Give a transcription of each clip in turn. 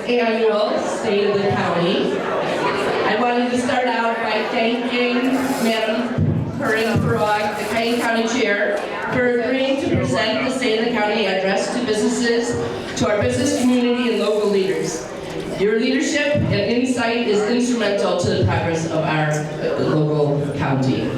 annual State of the County. I wanted to start out by thanking Madam Corinne Farag, the Kane County Chair, for agreeing to present the State of the County address to businesses, to our business community and local leaders. Your leadership and insight is instrumental to the progress of our local county.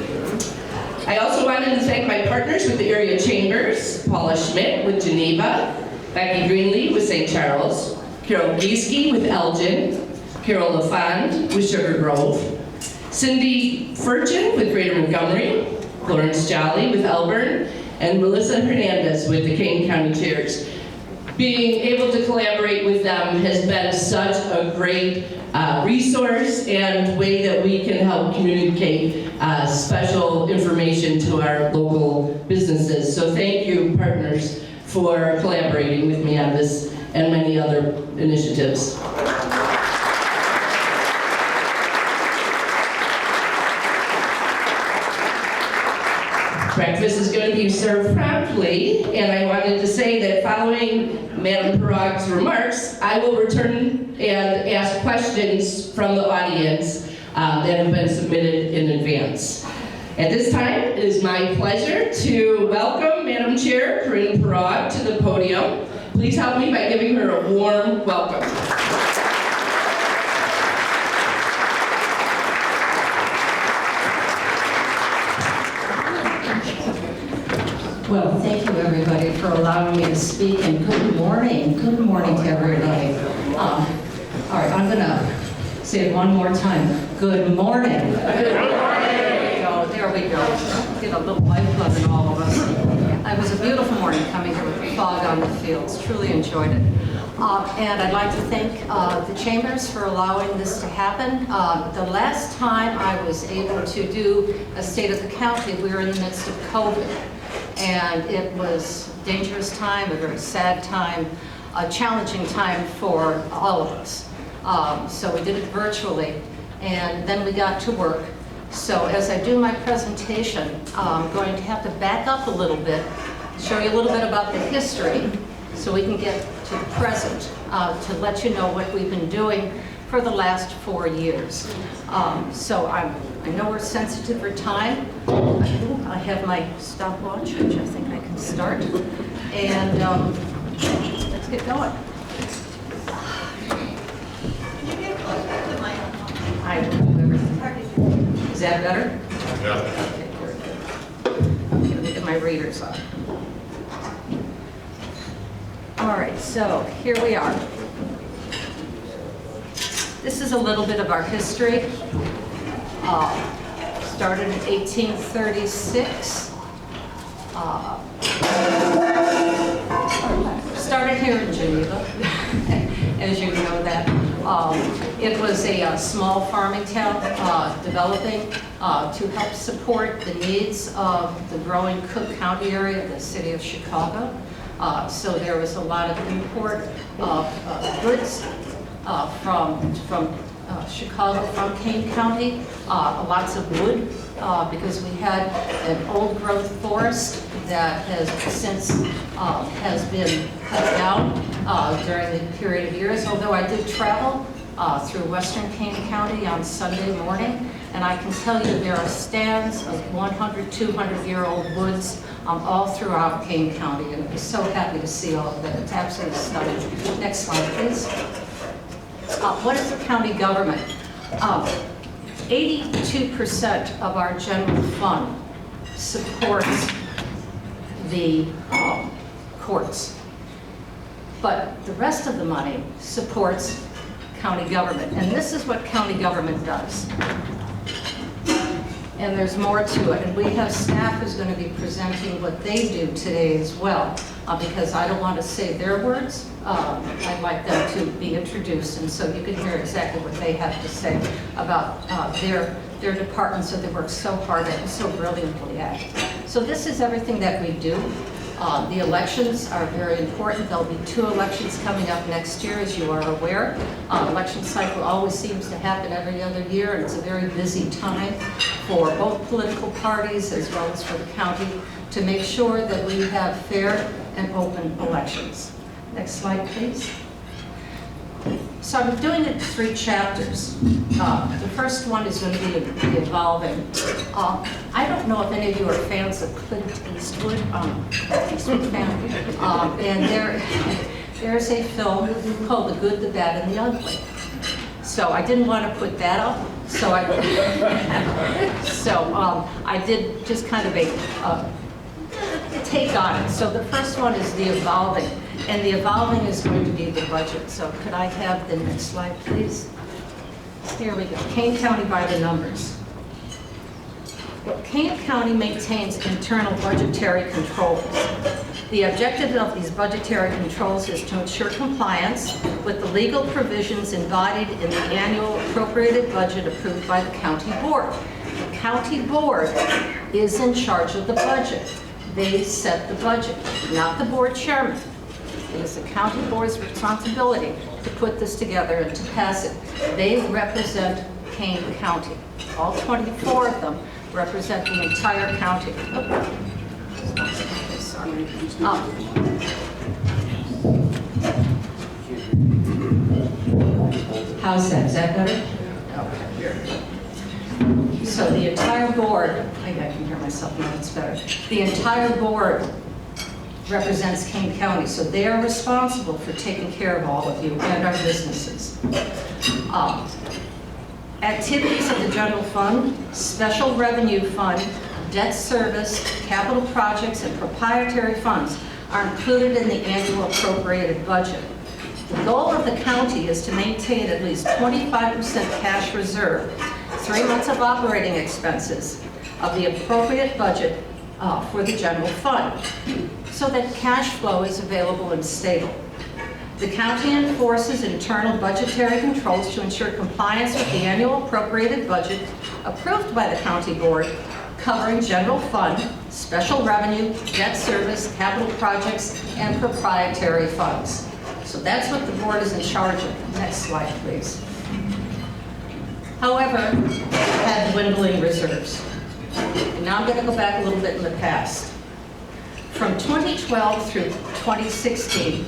I also wanted to thank my partners with the area chambers, Paula Schmidt with Geneva, Becky Greenlee with St. Charles, Carol Gieske with Elgin, Carol LaFond with Sugar Grove, Cindy Furchin with Greater Montgomery, Florence Jolly with Elburn, and Melissa Hernandez with the Kane County Chairs. Being able to collaborate with them has been such a great resource and way that we can help communicate special information to our local businesses. So thank you, partners, for collaborating with me on this and many other initiatives. Breakfast is going to be served promptly, and I wanted to say that following Madam Parag's remarks, I will return and ask questions from the audience that have been submitted in advance. At this time, it is my pleasure to welcome Madam Chair Corinne Parag to the podium. Please help me by giving her a warm welcome. Well, thank you everybody for allowing me to speak, and good morning to everybody. All right, I'm gonna say it one more time. Good morning. Good morning. Oh, there we go. Get a little lifeblood in all of us. It was a beautiful morning coming here with the fog on the fields. Truly enjoyed it. And I'd like to thank the Chambers for allowing this to happen. The last time I was able to do a State of the County, we were in the midst of COVID. And it was a dangerous time, a very sad time, a challenging time for all of us. So we did it virtually, and then we got to work. So as I do my presentation, I'm going to have to back up a little bit, show you a little bit about the history, so we can get to the present, to let you know what we've been doing for the last 4 years. So I know we're sensitive for time. I have my stopwatch, which I think I can start. And let's get going. Can you get closer to the mic? I will do everything. Is that better? Yeah. Okay, very good. I'm gonna get my readers on. All right, so here we are. This is a little bit of our history. Started in 1836. Started here in Geneva, as you know that. It was a small farming town developing to help support the needs of the growing Cook County area, the city of Chicago. So there was a lot of import of goods from Chicago, from Kane County, lots of wood, because we had an old growth forest that has since has been cut down during the period of years. Although I did travel through western Kane County on Sunday morning, and I can tell you there are stands of 100, 200-year-old woods all throughout Kane County, and I'm so happy to see all of that. It's absolutely stunning. Next slide, please. What is the county government? 82% of our general fund supports the courts, but the rest of the money supports county government, and this is what county government does. And there's more to it, and we have staff who's going to be presenting what they do today as well, because I don't want to say their words. I'd like them to be introduced, and so you can hear exactly what they have to say about their departments that they work so hard at and so brilliantly at. So this is everything that we do. The elections are very important. There'll be 2 elections coming up next year, as you are aware. Election cycle always seems to happen every other year, and it's a very busy time for both political parties as well as for the county to make sure that we have fair and open elections. Next slide, please. So I'm doing it in 3 chapters. The first one is going to be the evolving. I don't know if any of you are fans of Clint Eastwood. Eastwood fan. And there's a film called The Good, the Bad, and the Ugly. So I didn't want to put that up. So I did just kind of a take on it. So the first one is the evolving. And the evolving is going to be the budget. So could I have the next slide, please? Here we go. Kane County by the numbers. Well, Kane County maintains internal budgetary controls. The objective of these budgetary controls is to ensure compliance with the legal provisions embodied in the annual appropriated budget approved by the county board. The county board is in charge of the budget. They set the budget, not the board chairman. It is the county board's responsibility to put this together and to pass it. They represent Kane County. All 24 of them represent the entire county. Oh. Sorry. How's that? Is that better? Okay. So the entire board, I can hear myself now, it's better. The entire board represents Kane County, so they are responsible for taking care of all of you and our businesses. Activities of the general fund, special revenue fund, debt service, capital projects, and proprietary funds are included in the annual appropriated budget. The goal of the county is to maintain at least 25% cash reserve, 3 months of operating expenses of the appropriate budget for the general fund, so that cash flow is available and stable. The county enforces internal budgetary controls to ensure compliance with the annual appropriated budget approved by the county board, covering general fund, special revenue, debt service, capital projects, and proprietary funds. So that's what the board is in charge of. Next slide, please. However, we had dwindling reserves. And now I'm going to go back a little bit in the past. From 2012 through 2016,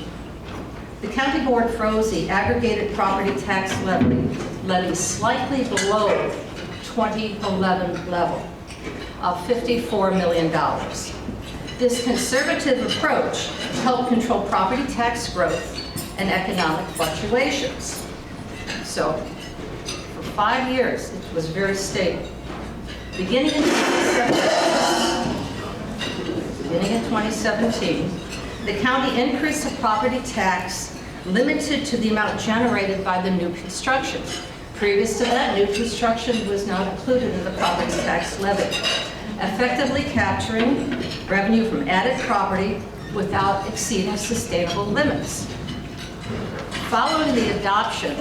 the county board froze the aggregated property tax levy slightly below 2011 level of $54 million. This conservative approach helped control property tax growth and economic fluctuations. So, for 5 years, it was very stable. Beginning in 2017, the county increased the property tax limited to the amount generated by the new construction. Previous to that, new construction was not included in the property tax levy, effectively capturing revenue from added property without exceeding sustainable limits. Following the adoption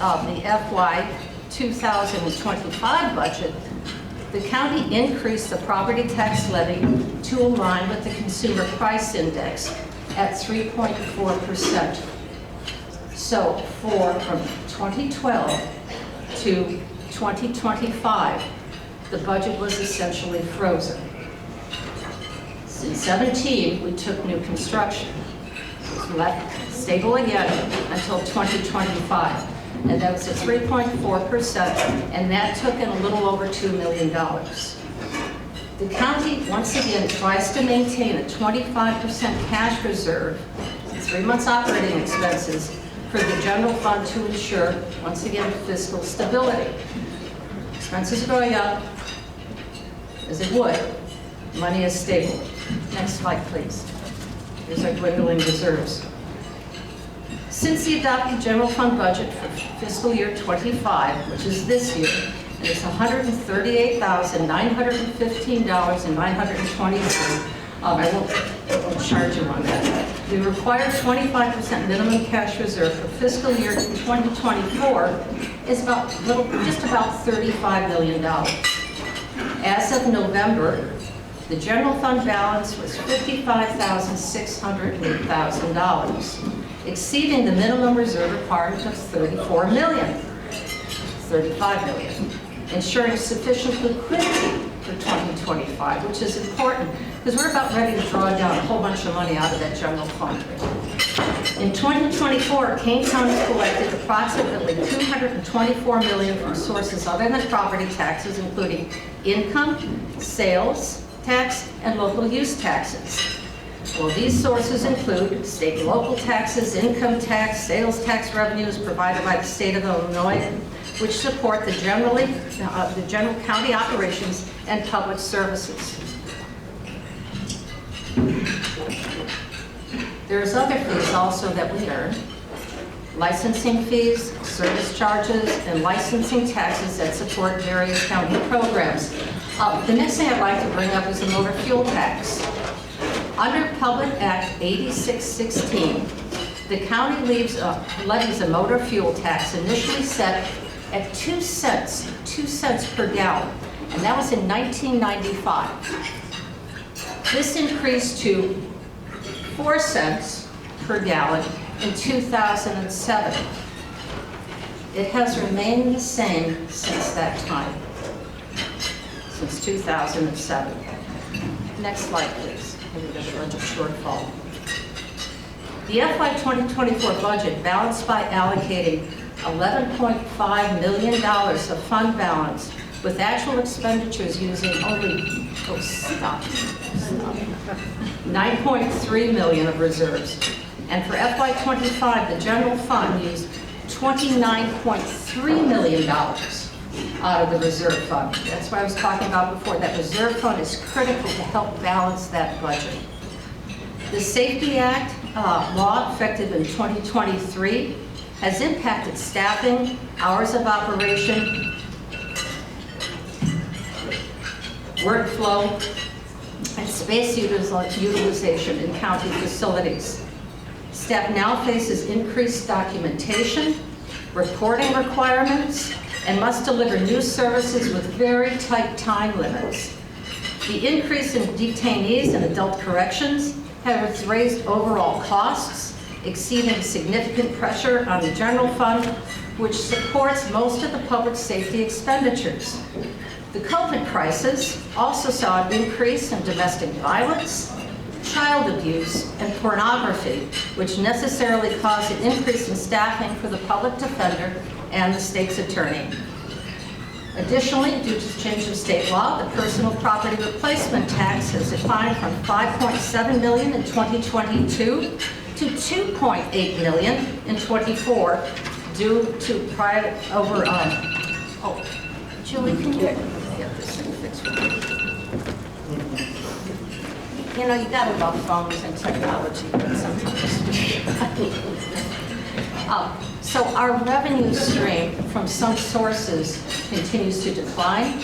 of the FY 2025 budget, the county increased the property tax levy to align with the Consumer Price Index at 3.4%. So from 2012 to 2025, the budget was essentially frozen. In 2017, we took new construction. It was left stable again until 2025. And that was at 3.4%, and that took in a little over $2 million. The county, once again, tries to maintain a 25% cash reserve, 3 months operating expenses for the general fund to ensure, once again, fiscal stability. Expenses are going up, as it would. Money is stable. Next slide, please. Here's our dwindling reserves. Since the adopted general fund budget for fiscal year 25, which is this year, and it's $138,915.923. I won't charge you on that. The required 25% minimum cash reserve for fiscal year 2024 is just about $35 million. As of November, the general fund balance was $55,608,000, exceeding the minimum reserve requirement of $35 million, ensuring sufficient liquidity for 2025. 2025, which is important because we're about ready to draw down a whole bunch of money out of that general fund. In 2024, Kane County collected approximately $224 million from sources other than property taxes, including income, sales tax, and local use taxes. Well, these sources include state and local taxes, income tax, sales tax revenues provided by the state of Illinois, which support the general county operations and public services. There's other fees also that we earn. Licensing fees, service charges, and licensing taxes that support various county programs. The next thing I'd like to bring up is the motor fuel tax. Under Public Act 8616, the county levies a motor fuel tax initially set at 2 cents per gallon, and that was in 1995. This increased to 4 cents per gallon in 2007. It has remained the same since that time, since 2007. Next slide, please. Maybe there's a budget shortfall. The FY 2024 budget balanced by allocating $11.5 million of fund balance with actual expenditures using only, $9.3 million of reserves. And for FY 25, the general fund used $29.3 million out of the reserve fund. That's what I was talking about before. That reserve fund is critical to help balance that budget. The Safety Act law, effective in 2023, has impacted staffing, hours of operation, workflow, and space utilization in county facilities. Staff now faces increased documentation, reporting requirements, and must deliver new services with very tight time limits. The increase in detainees and adult corrections has raised overall costs, exceeding significant pressure on the general fund, which supports most of the public safety expenditures. The COVID crisis also saw an increase in domestic violence, child abuse, and pornography, which necessarily caused an increase in staffing for the public defender and the state's attorney. Additionally, due to change of state law, the personal property replacement tax has declined from $5.7 million in 2022 to $2.8 million in 24 due to private Julie, can you get this thing fixed for me? You know, you gotta love phones and technology, but sometimes. So our revenue stream from some sources continues to decline.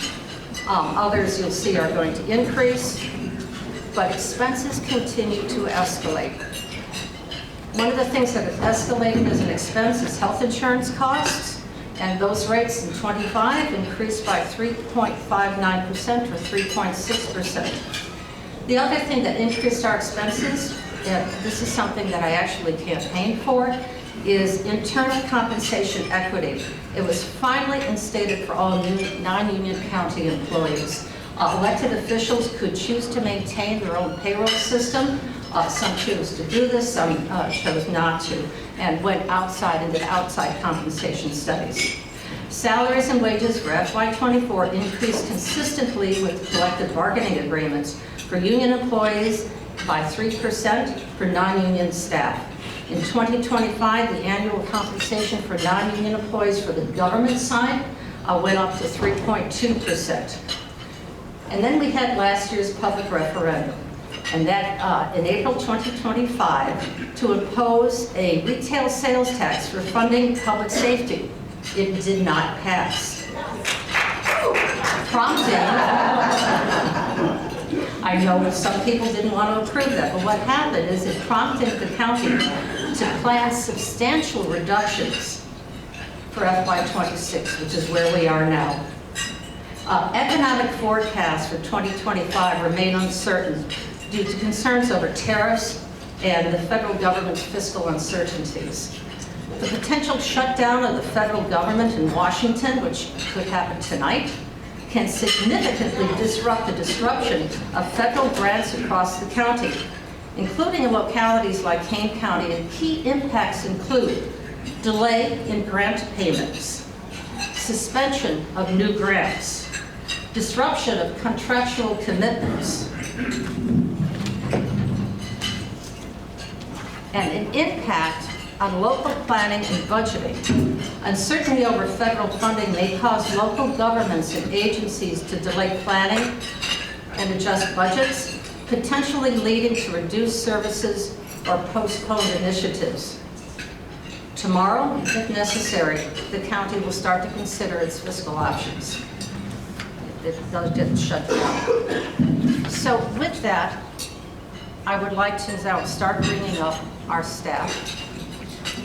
Others you'll see are going to increase, but expenses continue to escalate. One of the things that is escalating as an expense is health insurance costs, and those rates in 25 increased by 3.59% or 3.6%. The other thing that increased our expenses, this is something that I actually campaigned for, is internal compensation equity. It was finally instated for all non-union county employees. Elected officials could choose to maintain their own payroll system. Some chose to do this, some chose not to, and went outside and did outside compensation studies. Salaries and wages for FY24 increased consistently with collective bargaining agreements for union employees by 3% for non-union staff. In 2025, the annual compensation for non-union employees for the government side went up to 3.2%. And then we had last year's public referendum, and that in April 2025 to impose a retail sales tax for funding public safety. It did not pass. Prompting, I know some people didn't want to approve that, but what happened is it prompted the county to plan substantial reductions for FY26, which is where we are now. Economic forecasts for 2025 remain uncertain due to concerns over tariffs and the federal government's fiscal uncertainties. The potential shutdown of the federal government in Washington, which could happen tonight, can significantly disrupt the disruption of federal grants across the county, including in localities like Kane County, and key impacts include delay in grant payments, suspension of new grants, disruption of contractual commitments, and an impact on local planning and budgeting. Uncertainty over federal funding may cause local governments and agencies to delay planning and adjust budgets, potentially leading to reduced services or postponed initiatives. Tomorrow, if necessary, the county will start to consider its fiscal options. It does get shut down. So with that, I would like to now start bringing up our staff.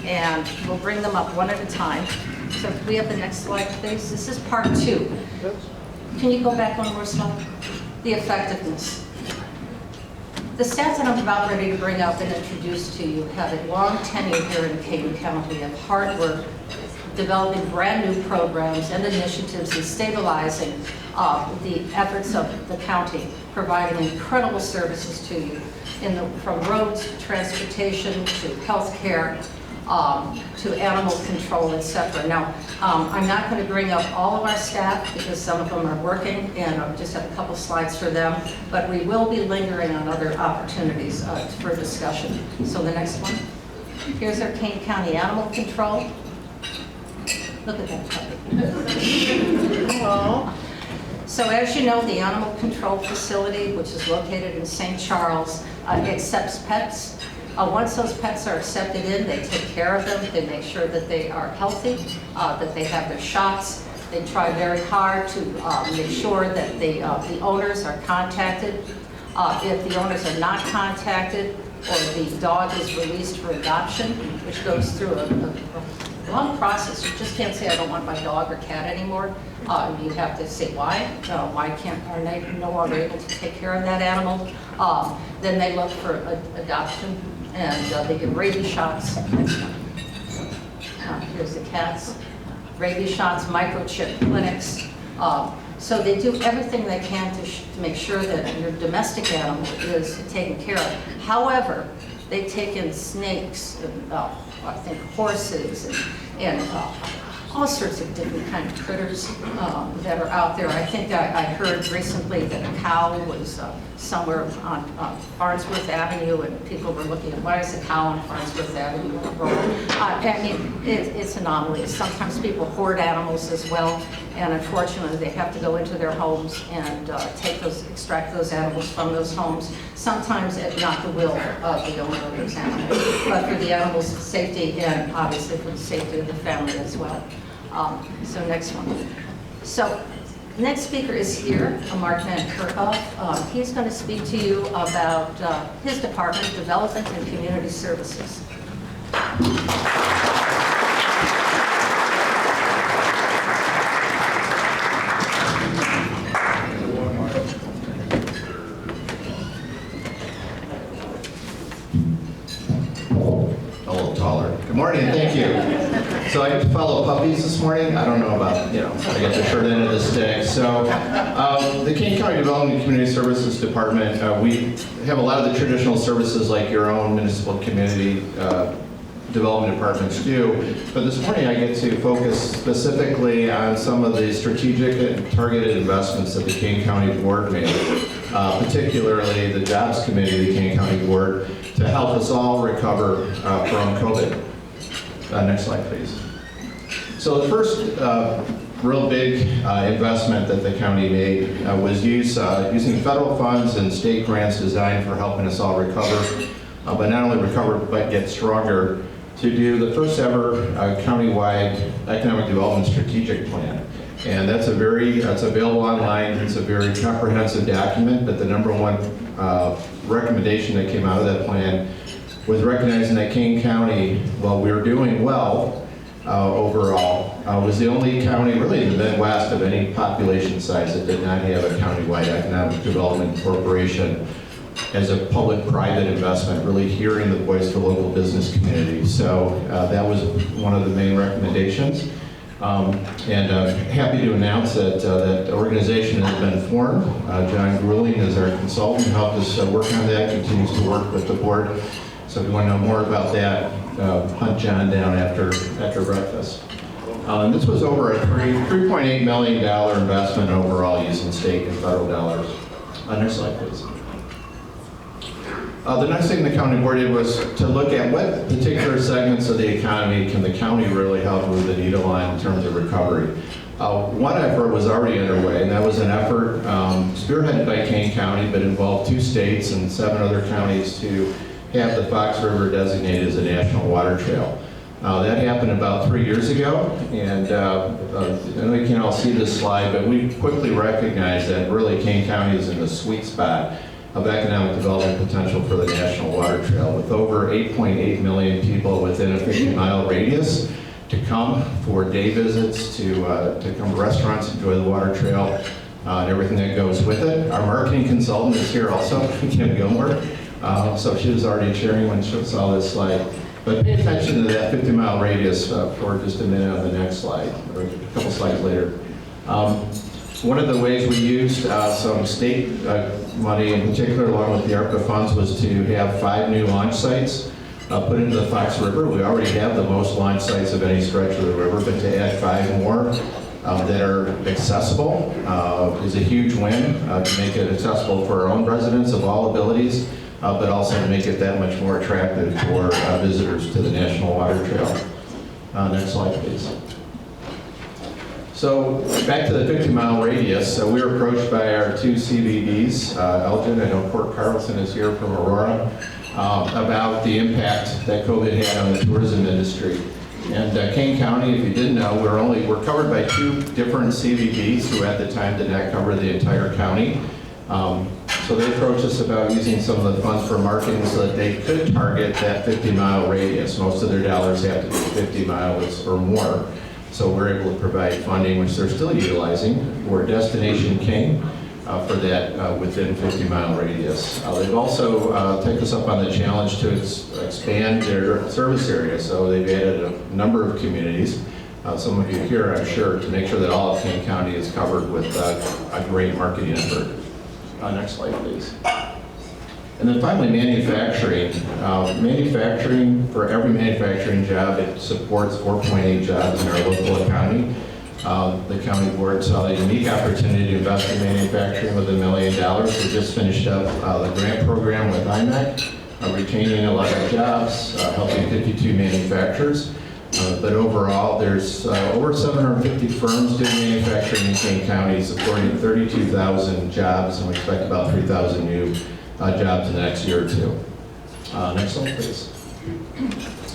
And we'll bring them up one at a time. So can we have the next slide, please? This is part 2. Can you go back one more slide? The effectiveness. The staff that I'm about ready to bring up and introduce to you have a long tenure here in Kane County of hard work, developing brand new programs and initiatives and stabilizing the efforts of the county, providing incredible services to you from roads, transportation, to health care, to animal control, etc. Now, I'm not going to bring up all of our staff because some of them are working, and I just have a couple slides for them, but we will be lingering on other opportunities for discussion. So the next one. Here's our Kane County Animal Control. Look at that puppy. So as you know, the Animal Control Facility, which is located in St. Charles, accepts pets. Once those pets are accepted in, they take care of them. They make sure that they are healthy, that they have their shots. They try very hard to make sure that the owners are contacted. If the owners are not contacted, or the dog is released for adoption, which goes through a long process. You just can't say, I don't want my dog or cat anymore. You have to say why. Why are they no longer able to take care of that animal? Then they look for adoption, and they get rabies shots. Next one. Here's the cats. Rabies shots, microchip clinics. So they do everything they can to make sure that your domestic animal is taken care of. However, they take in snakes, and, I think horses, and all sorts of different kind of critters that are out there. I think I heard recently that a cow was somewhere on Farnsworth Avenue, and people were looking at, why is a cow on Farnsworth Avenue road? I mean, it's anomalous. Sometimes people hoard animals as well, and unfortunately they have to go into their homes and extract those animals from those homes, sometimes at not the will of the owner of those animals, but for the animal's safety and obviously for the safety of the family as well. So next one. So next speaker is here, Mark Van Kerkhoff. He's going to speak to you about his department, Development and Community Services. Good morning, and thank you. So I get to follow puppies this morning. I don't know about, I get the short end of the stick. So the Kane County Development and Community Services Department, we have a lot of the traditional services like your own municipal community development departments do. But this morning I get to focus specifically on some of the strategic and targeted investments that the Kane County Board made, particularly the Jobs Committee of the Kane County Board, to help us all recover from COVID. Next slide, please. So the first real big investment that the county made was using federal funds and state grants designed for helping us all recover, but not only recover, but get stronger, to do the first ever countywide economic development strategic plan. And that's it's available online. It's a very comprehensive document, but the number one recommendation that came out of that plan was recognizing that Kane County, while we were doing well overall, was the only county really in the Midwest of any population size that did not have a countywide economic development corporation as a public-private investment, really hearing the voice of the local business community. So that was one of the main recommendations. And I'm happy to announce that that organization has been formed. John Grueling is our consultant, helped us work on that, continues to work with the board. So if you want to know more about that, hunt John down after breakfast. This was over a $3.8 million investment overall using state and federal dollars. Next slide, please. The next thing the county board did was to look at what particular segments of the economy can the county really help move the needle on in terms of recovery. One effort was already underway, and that was an effort spearheaded by Kane County, but involved 2 states and 7 other counties to have the Fox River designated as a national water trail. That happened about 3 years ago, and I know you can't all see this slide, but we quickly recognized that really Kane County is in the sweet spot of economic development potential for the National Water Trail, with over 8.8 million people within a 50-mile radius to come for day visits, to come to restaurants, enjoy the water trail, and everything that goes with it. Our marketing consultant is here also, Kim Gilmore, so she was already cheering when she saw this slide. But pay attention to that 50-mile radius for just a minute on the next slide, or a couple slides later. One of the ways we used some state money in particular, along with the ARPA funds, was to have 5 new launch sites put into the Fox River. We already have the most launch sites of any stretch of the river, but to add 5 more that are accessible is a huge win, to make it accessible for our own residents of all abilities, but also to make it that much more attractive for visitors to the National Water Trail. Next slide, please. So back to the 50-mile radius, we were approached by our 2 CVBs, Elgin, I know Port Carlson is here from Aurora, about the impact that COVID had on the tourism industry. And Kane County, if you didn't know, we're covered by 2 different CVBs who at the time did not cover the entire county. So they approached us about using some of the funds for marketing so that they could target that 50-mile radius. Most of their dollars have to be 50 miles or more. So we're able to provide funding, which they're still utilizing, for Destination King for that within 50-mile radius. They've also taken us up on the challenge to expand their service area. So they've added a number of communities. Some of you here, I'm sure, to make sure that all of Kane County is covered with a great marketing effort. Next slide, please. And then finally, manufacturing. Manufacturing, for every manufacturing job, it supports 4.8 jobs in our local economy. The county board saw a unique opportunity to invest in manufacturing with $1 million. We just finished up the grant program with IMEC, retaining a lot of jobs, helping 52 manufacturers. But overall, there's over 750 firms doing manufacturing in Kane County, supporting 32,000 jobs, and we expect about 3,000 new jobs in the next year or 2. Next slide, please.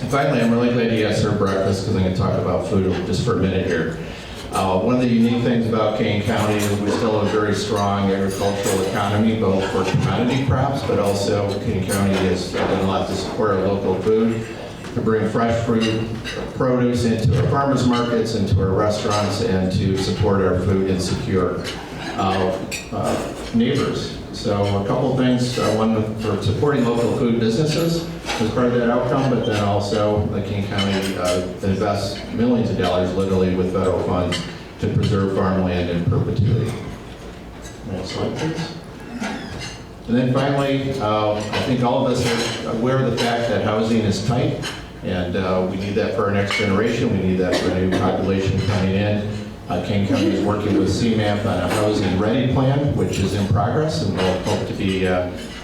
And finally, I'm really glad you guys served breakfast because I'm going to talk about food just for a minute here. One of the unique things about Kane County is we still have a very strong agricultural economy, both for commodity crops, but also Kane County has done a lot to support our local food, to bring fresh fruit, produce into our farmers markets, into our restaurants, and to support our food insecure neighbors. So a couple of things, one for supporting local food businesses as part of that outcome, but then also the Kane County invests millions of dollars literally with federal funds to preserve farmland in perpetuity. Next slide, please. And then finally, I think all of us are aware of the fact that housing is tight, and we need that for our next generation. We need that for a new population coming in. Kane County is working with CMAP on a housing ready plan, which is in progress, and we'll hope to be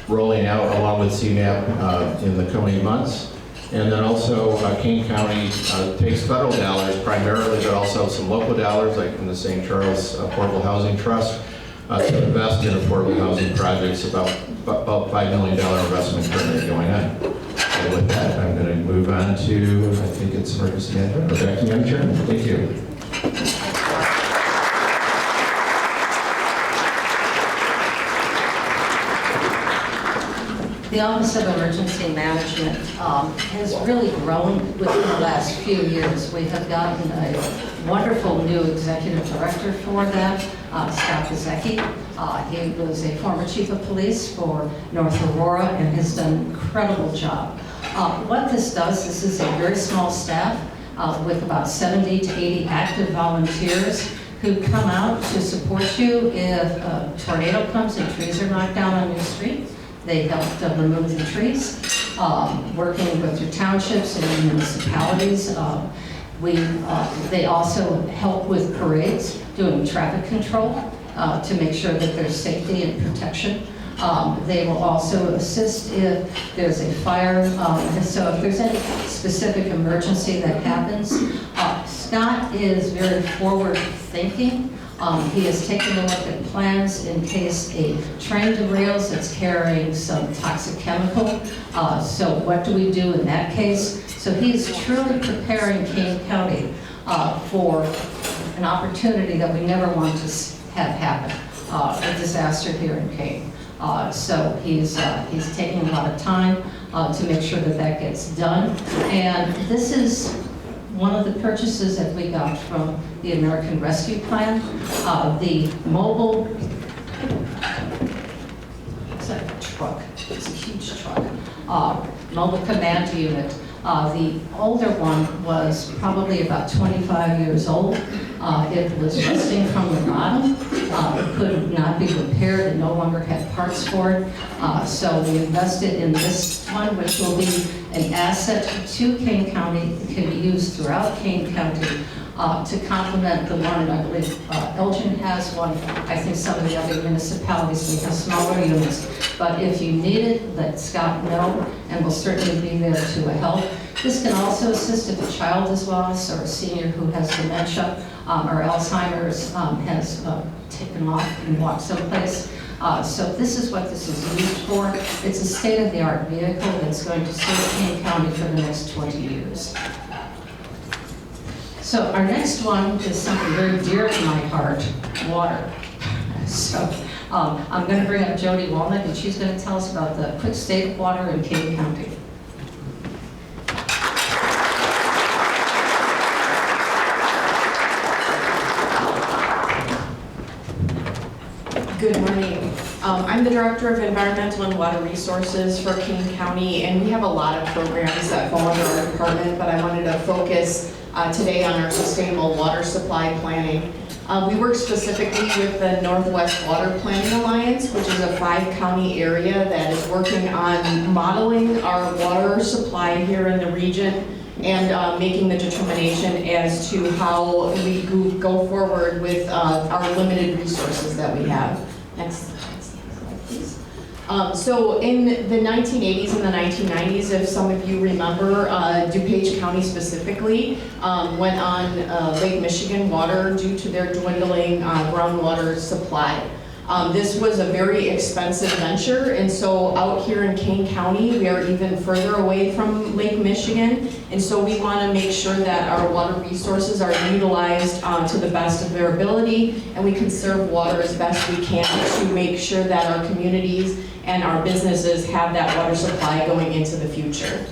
rolling out along with CMAP in the coming months. And then also Kane County takes federal dollars primarily, but also some local dollars, like from the St. Charles Affordable Housing Trust, to invest in affordable housing projects, about $5 million investment currently going on. And with that, I'm going to move on to, I think it's emergency management, or back to Madam Chairman. Thank you. The Office of Emergency Management has really grown within the last few years. We have gotten a wonderful new executive director for that, Scott Gizecki. He was a former chief of police for North Aurora and has done an incredible job. What this does, this is a very small staff. with about 70 to 80 active volunteers who come out to support you if a tornado comes and trees are knocked down on your street. They help to remove the trees, working with your townships and municipalities. They also help with parades, doing traffic control to make sure that there's safety and protection. They will also assist if there's a fire. So if there's any specific emergency that happens, Scott is very forward-thinking. He has taken a look at plans in case a train derails that's carrying some toxic chemical. So what do we do in that case? So he's truly preparing Kane County for an opportunity that we never want to have happen, a disaster here in Kane. So he's taking a lot of time to make sure that that gets done. And this is one of the purchases that we got from the American Rescue Plan. The mobile, it's like a truck, it's a huge truck, mobile command unit. The older one was probably about 25 years old. It was rusting from the bottom, could not be repaired, and no longer had parts for it. So we invested in this one, which will be an asset to Kane County. It can be used throughout Kane County to complement the one, I believe Elgin has one. I think some of the other municipalities may have smaller units. But if you need it, let Scott know, and we'll certainly be there to help. This can also assist if a child is lost or a senior who has dementia or Alzheimer's has taken off and walked someplace. So this is what this is used for. It's a state-of-the-art vehicle that's going to serve Kane County for the next 20 years. So our next one is something very dear to my heart, water. So I'm going to bring up Jody Walnut, and she's going to tell us about the quick state of water in Kane County. Good morning. I'm the Director of Environmental and Water Resources for Kane County, and we have a lot of programs that fall under our department, but I wanted to focus today on our sustainable water supply planning. We work specifically with the Northwest Water Planning Alliance, which is a 5-county area that is working on modeling our water supply here in the region and making the determination as to how we go forward with our limited resources that we have. Next slide, please. So in the 1980s and the 1990s, if some of you remember, DuPage County specifically went on Lake Michigan water due to their dwindling groundwater supply. This was a very expensive venture, and so out here in Kane County, we are even further away from Lake Michigan, and so we want to make sure that our water resources are utilized to the best of their ability, and we conserve water as best we can to make sure that our communities and our businesses have that water supply going into the future.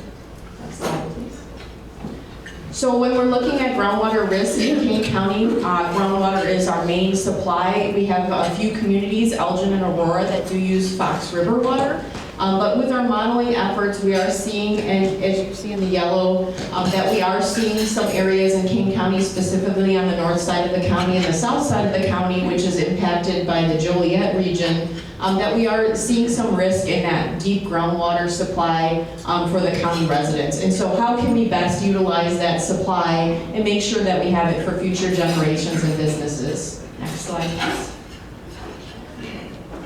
Next slide, please. So when we're looking at groundwater risk in Kane County, groundwater is our main supply. We have a few communities, Elgin and Aurora, that do use Fox River water. But with our modeling efforts, we are seeing, and as you see in the yellow, that we are seeing some areas in Kane County, specifically on the north side of the county and the south side of the county, which is impacted by the Joliet region, that we are seeing some risk in that deep groundwater supply for the county residents. And so how can we best utilize that supply and make sure that we have it for future generations and businesses? Next slide, please.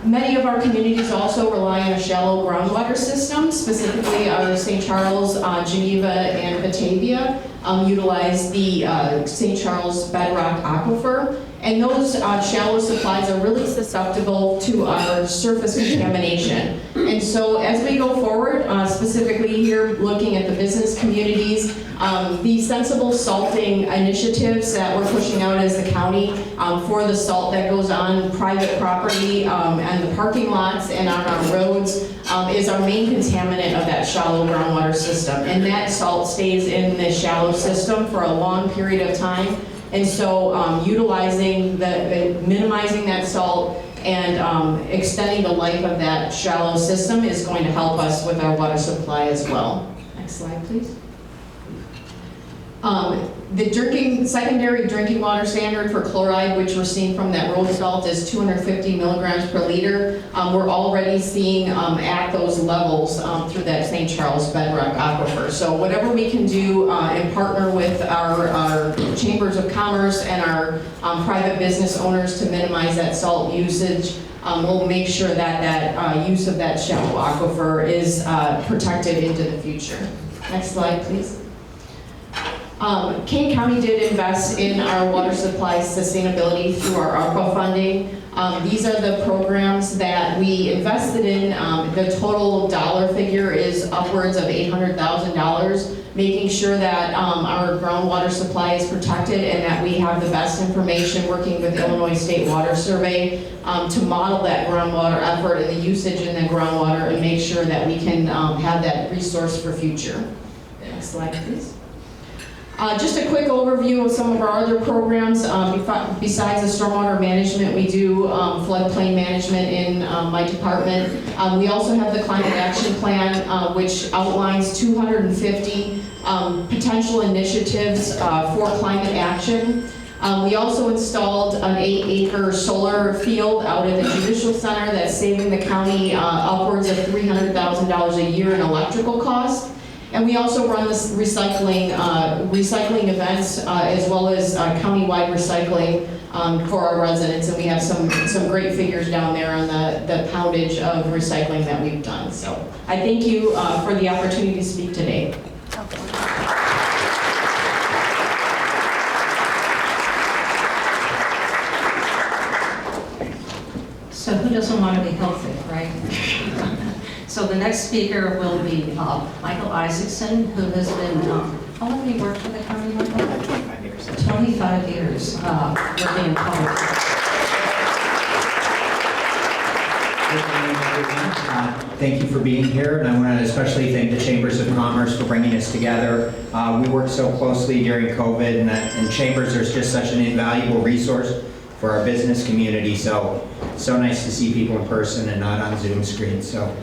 Many of our communities also rely on a shallow groundwater system, specifically our St. Charles, Geneva, and Batavia utilize the St. Charles bedrock aquifer. And those shallow supplies are really susceptible to our surface contamination. And so as we go forward, specifically here looking at the business communities, the sensible salting initiatives that we're pushing out as the county for the salt that goes on private property and the parking lots and on our roads is our main contaminant of that shallow groundwater system. And that salt stays in the shallow system for a long period of time. And so utilizing minimizing that salt and extending the life of that shallow system is going to help us with our water supply as well. Next slide, please. The secondary drinking water standard for chloride, which we're seeing from that Roosevelt, is 250 milligrams per liter. We're already seeing at those levels through that St. Charles Bedrock Aquifer. So whatever we can do and partner with our chambers of commerce and our private business owners to minimize that salt usage, we'll make sure that that use of that shallow aquifer is protected into the future. Next slide, please. Kane County did invest in our water supply sustainability through our ARPA funding. These are the programs that we invested in. The total dollar figure is upwards of $800,000, making sure that our groundwater supply is protected and that we have the best information, working with Illinois State Water Survey to model that groundwater effort and the usage in the groundwater and make sure that we can have that resource for future. Next slide, please. Just a quick overview of some of our other programs. Besides the stormwater management, we do floodplain management in my department. We also have the Climate Action Plan, which outlines 250 potential initiatives for climate action. We also installed an 8-acre solar field out at the Judicial Center that's saving the county upwards of $300,000 a year in electrical costs. And we also run this recycling events as well as county-wide recycling for our residents. And we have some great figures down there on the poundage of recycling that we've done. So I thank you for the opportunity to speak today. So who doesn't want to be healthy, right? So the next speaker will be Michael Isaacson, who has been, how long have you worked for the county, Michael? 25 years. 25 years working in public. Good morning, everyone. Thank you for being here, and I want to especially thank the Chambers of Commerce for bringing us together. We worked so closely during COVID, and Chambers are just such an invaluable resource for our business community, so nice to see people in person and not on Zoom screens. So.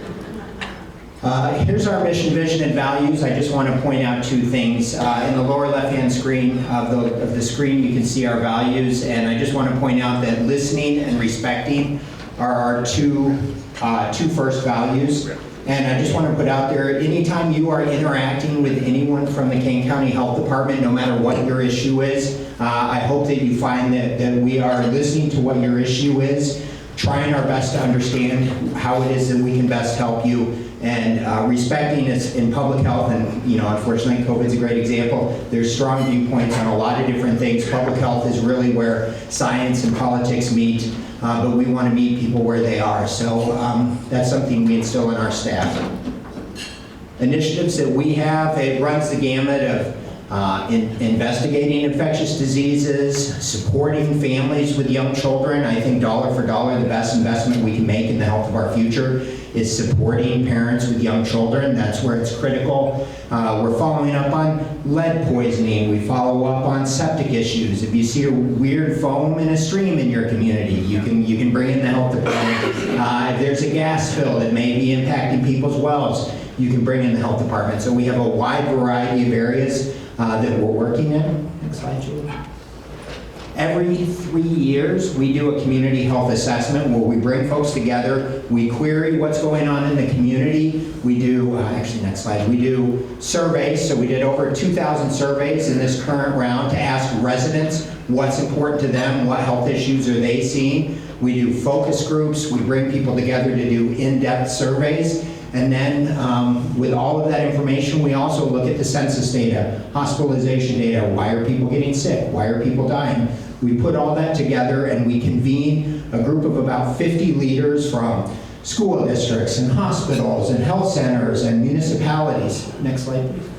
Here's our mission, vision, and values. I just want to point out two things. In the lower left-hand screen of the screen, you can see our values, and I just want to point out that listening and respecting are our two first values. And I just want to put out there, anytime you are interacting with anyone from the Kane County Health Department, no matter what your issue is, I hope that you find that we are listening to what your issue is, trying our best to understand how it is that we can best help you, and respecting is in public health. And unfortunately, COVID's a great example. There's strong viewpoints on a lot of different things. Public health is really where science and politics meet, but we want to meet people where they are. So that's something we instill in our staff. Initiatives that we have, it runs the gamut of investigating infectious diseases, supporting families with young children. I think dollar for dollar, the best investment we can make in the health of our future is supporting parents with young children. That's where it's critical. We're following up on lead poisoning. We follow up on septic issues. If you see a weird foam in a stream in your community, you can bring in the health department. If there's a gas spill that may be impacting people's wells, you can bring in the health department. So we have a wide variety of areas that we're working in. Next slide, Julie. Every 3 years, we do a community health assessment where we bring folks together, we query what's going on in the community. We do, actually next slide, we do surveys. So we did over 2,000 surveys in this current round to ask residents what's important to them, what health issues are they seeing. We do focus groups, we bring people together to do in-depth surveys. And then with all of that information, we also look at the census data, hospitalization data, why are people getting sick, why are people dying. We put all that together and we convene a group of about 50 leaders from school districts and hospitals and health centers and municipalities. Next slide, please.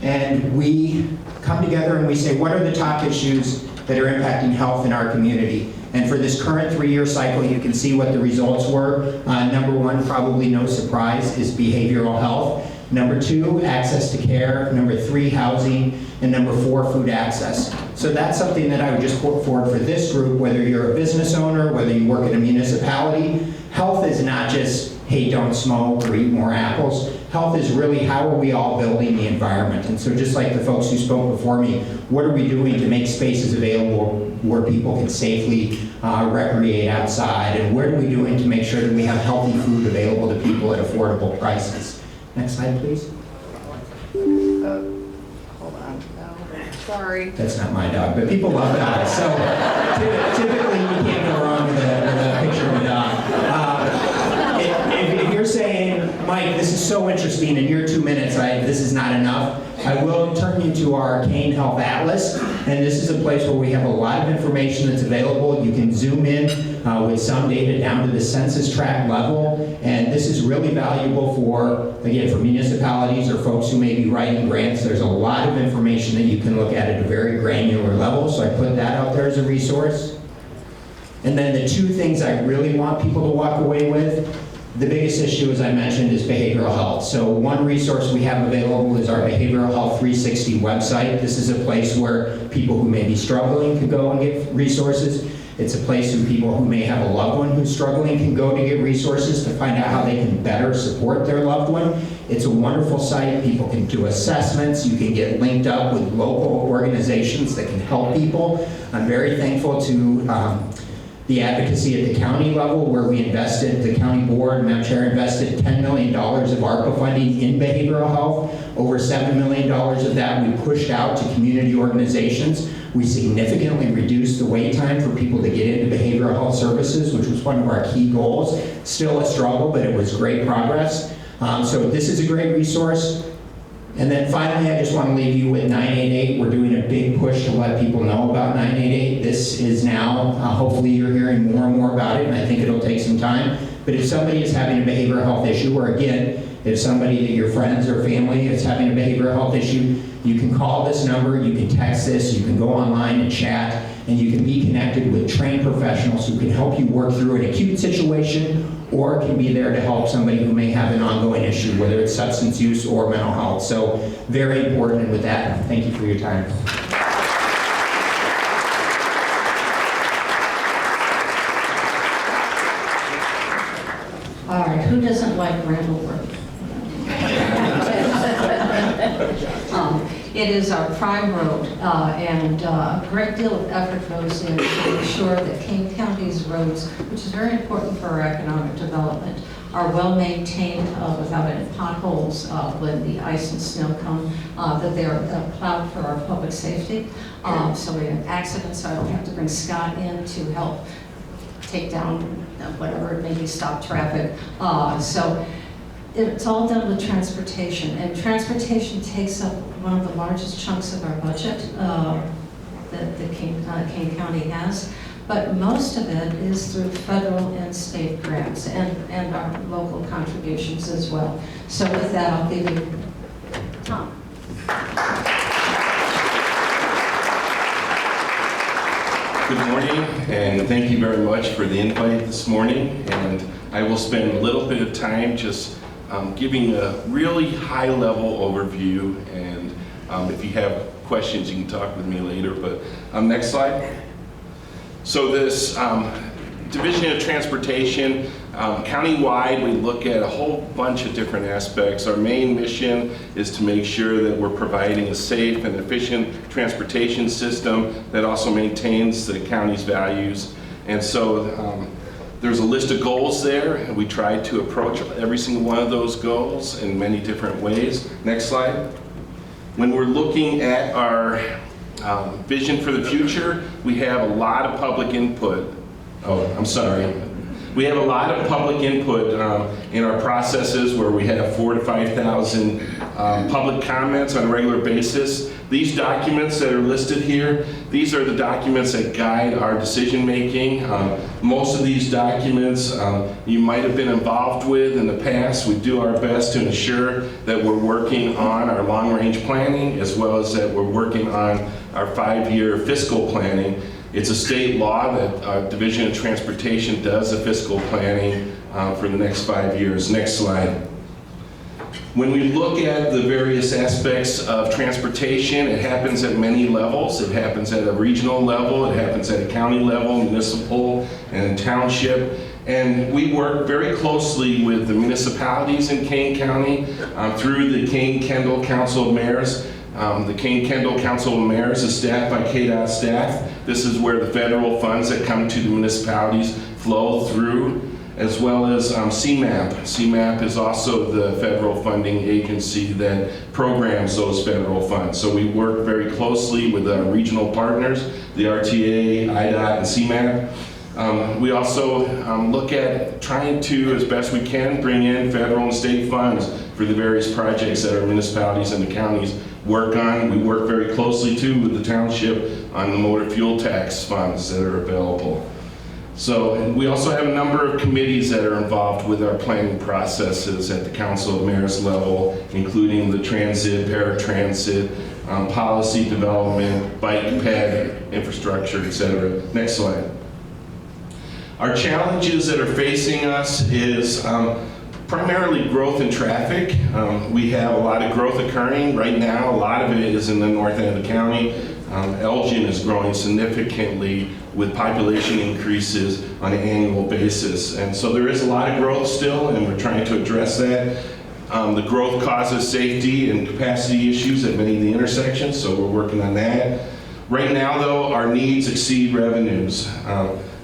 And we come together and we say, what are the top issues that are impacting health in our community? And for this current 3-year cycle, you can see what the results were. Number one, probably no surprise, is behavioral health. Number 2, access to care. Number 3, housing. And number 4, food access. So that's something that I would just put forward for this group, whether you're a business owner, whether you work in a municipality. Health is not just, hey, don't smoke or eat more apples. health is really how are we all building the environment? And so just like the folks who spoke before me, what are we doing to make spaces available where people can safely recreate outside? And what are we doing to make sure that we have healthy food available to people at affordable prices? Next slide, please. Hold on, no, sorry. That's not my dog, but people love dogs. So typically you can't go wrong with a picture of a dog. If you're saying, Mike, this is so interesting, in your 2 minutes, this is not enough, I will turn you to our Kane Health Atlas, and this is a place where we have a lot of information that's available. You can zoom in with some data down to the census tract level, and this is really valuable for, again, for municipalities or folks who may be writing grants. There's a lot of information that you can look at a very granular level, so I put that out there as a resource. And then the two things I really want people to walk away with, the biggest issue, as I mentioned, is behavioral health. So one resource we have available is our Behavioral Health 360 website. This is a place where people who may be struggling can go and get resources. It's a place where people who may have a loved one who's struggling can go to get resources to find out how they can better support their loved one. It's a wonderful site. People can do assessments. You can get linked up with local organizations that can help people. I'm very thankful to the advocacy at the county level, where we invested, the county board, Madam Chair, invested $10 million of ARPA funding in behavioral health. Over $7 million of that we pushed out to community organizations. We significantly reduced the wait time for people to get into behavioral health services, which was one of our key goals. Still a struggle, but it was great progress. So this is a great resource. And then finally, I just want to leave you with 988. We're doing a big push to let people know about 988. This is now, hopefully you're hearing more and more about it, and I think it'll take some time. But if somebody is having a behavioral health issue, or again, if somebody that your friends or family is having a behavioral health issue, you can call this number, you can text this, you can go online and chat, and you can be connected with trained professionals who can help you work through an acute situation, or can be there to help somebody who may have an ongoing issue, whether it's substance use or mental health. So very important. And with that, thank you for your time. All right, who doesn't like Randall work? It is our prime road, and a great deal of effort goes in to ensure that Kane County's roads, which is very important for our economic development, are well maintained without any potholes when the ice and snow come, that they are plowed for our public safety. So we have accidents, so I don't have to bring Scott in to help take down whatever, maybe stop traffic. So it's all done with transportation, and transportation takes up one of the largest chunks of our budget that Kane County has. But most of it is through federal and state grants and our local contributions as well. So with that, I'll give you Tom. Good morning, and thank you very much for the invite this morning. And I will spend a little bit of time just giving a really high-level overview. And if you have questions, you can talk with me later. But next slide. So this Division of Transportation, countywide, we look at a whole bunch of different aspects. Our main mission is to make sure that we're providing a safe and efficient transportation system that also maintains the county's values. And so there's a list of goals there, and we try to approach every single one of those goals in many different ways. Next slide. When we're looking at our vision for the future, we have a lot of public input. Oh, I'm sorry. We have a lot of public input in our processes, where we have 4,000 to 5,000 public comments on a regular basis. These documents that are listed here, these are the documents that guide our decision making. Most of these documents you might have been involved with in the past. We do our best to ensure that we're working on our long-range planning, as well as that we're working on our 5-year fiscal planning. It's a state law that our Division of Transportation does the fiscal planning for the next 5 years. Next slide. When we look at the various aspects of transportation, it happens at many levels. It happens at a regional level, it happens at a county level, municipal, and township. And we work very closely with the municipalities in Kane County through the Kane-Kendall Council of Mayors. The Kane-Kendall Council of Mayors is staffed by KDOT staff. This is where the federal funds that come to the municipalities flow through, as well as CMAP. CMAP is also the federal funding agency that programs those federal funds. So we work very closely with our regional partners, the RTA, IDOT, and CMAP. We also look at trying to, as best we can, bring in federal and state funds for the various projects that our municipalities and the counties work on. We work very closely too with the township on the motor fuel tax funds that are available. So we also have a number of committees that are involved with our planning processes at the Council of Mayors level, including the transit, paratransit, policy development, bike ped, infrastructure, etc. Next slide. Our challenges that are facing us is primarily growth in traffic. We have a lot of growth occurring right now. A lot of it is in the north end of the county. Elgin is growing significantly with population increases on an annual basis. And so there is a lot of growth still, and we're trying to address that. The growth causes safety and capacity issues at many of the intersections, so we're working on that. Right now, though, our needs exceed revenues.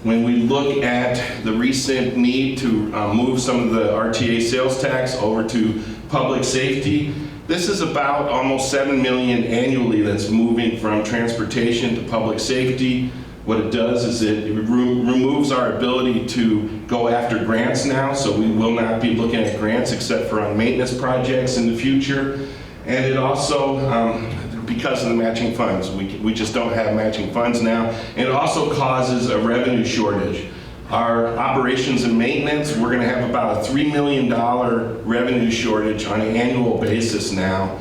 When we look at the recent need to move some of the RTA sales tax over to public safety, this is about almost $7 million annually that's moving from transportation to public safety. What it does is it removes our ability to go after grants now, so we will not be looking at grants except for on maintenance projects in the future. And it also, because of the matching funds, we just don't have matching funds now. And it also causes a revenue shortage. Our operations and maintenance, we're gonna have about a $3 million revenue shortage on an annual basis now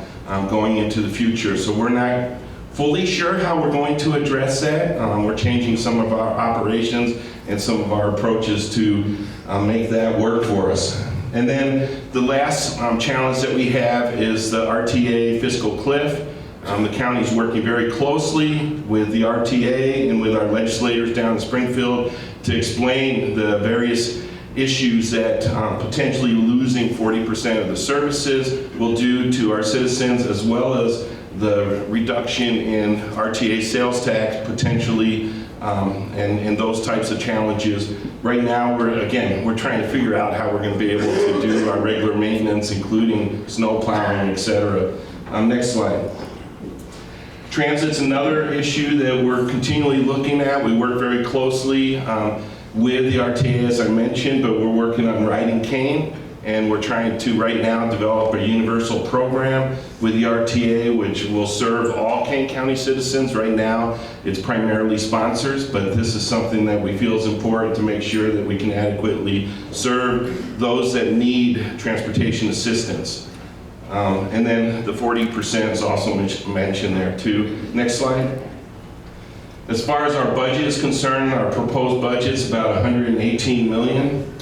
going into the future. So we're not fully sure how we're going to address that. We're changing some of our operations and some of our approaches to make that work for us. And then the last challenge that we have is the RTA fiscal cliff. The county's working very closely with the RTA and with our legislators down in Springfield to explain the various issues that potentially losing 40% of the services will do to our citizens, as well as the reduction in RTA sales tax potentially, and those types of challenges. Right now, we're trying to figure out how we're going to be able to do our regular maintenance, including snow plowing, etc. Next slide. Transit's another issue that we're continually looking at. We work very closely with the RTA, as I mentioned, but we're working on riding Kane, and we're trying to right now develop a universal program with the RTA, which will serve all Kane County citizens. Right now, it's primarily sponsors, but this is something that we feel is important to make sure that we can adequately serve those that need transportation assistance. And then the 40% is also mentioned there too. Next slide. As far as our budget is concerned, our proposed budget is about $118 million.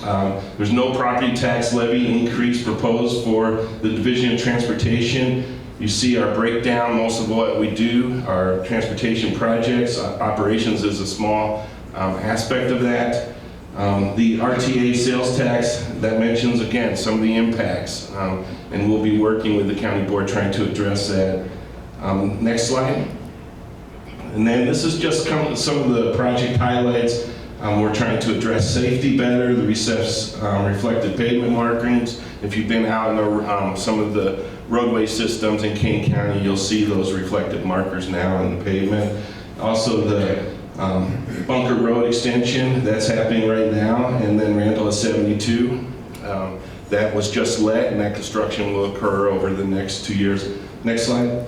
There's no property tax levy increase proposed for the Division of Transportation. You see our breakdown, most of what we do, our transportation projects, operations is a small aspect of that. The RTA sales tax, that mentions again some of the impacts, and we'll be working with the county board trying to address that. Next slide. And then this is just some of the project highlights. We're trying to address safety better, the recessed reflected pavement markings. If you've been out in some of the roadway systems in Kane County, you'll see those reflected markers now in the pavement. Also the Bunker Road extension, that's happening right now, and then Randall at 72. That was just let, and that construction will occur over the next 2 years. Next slide.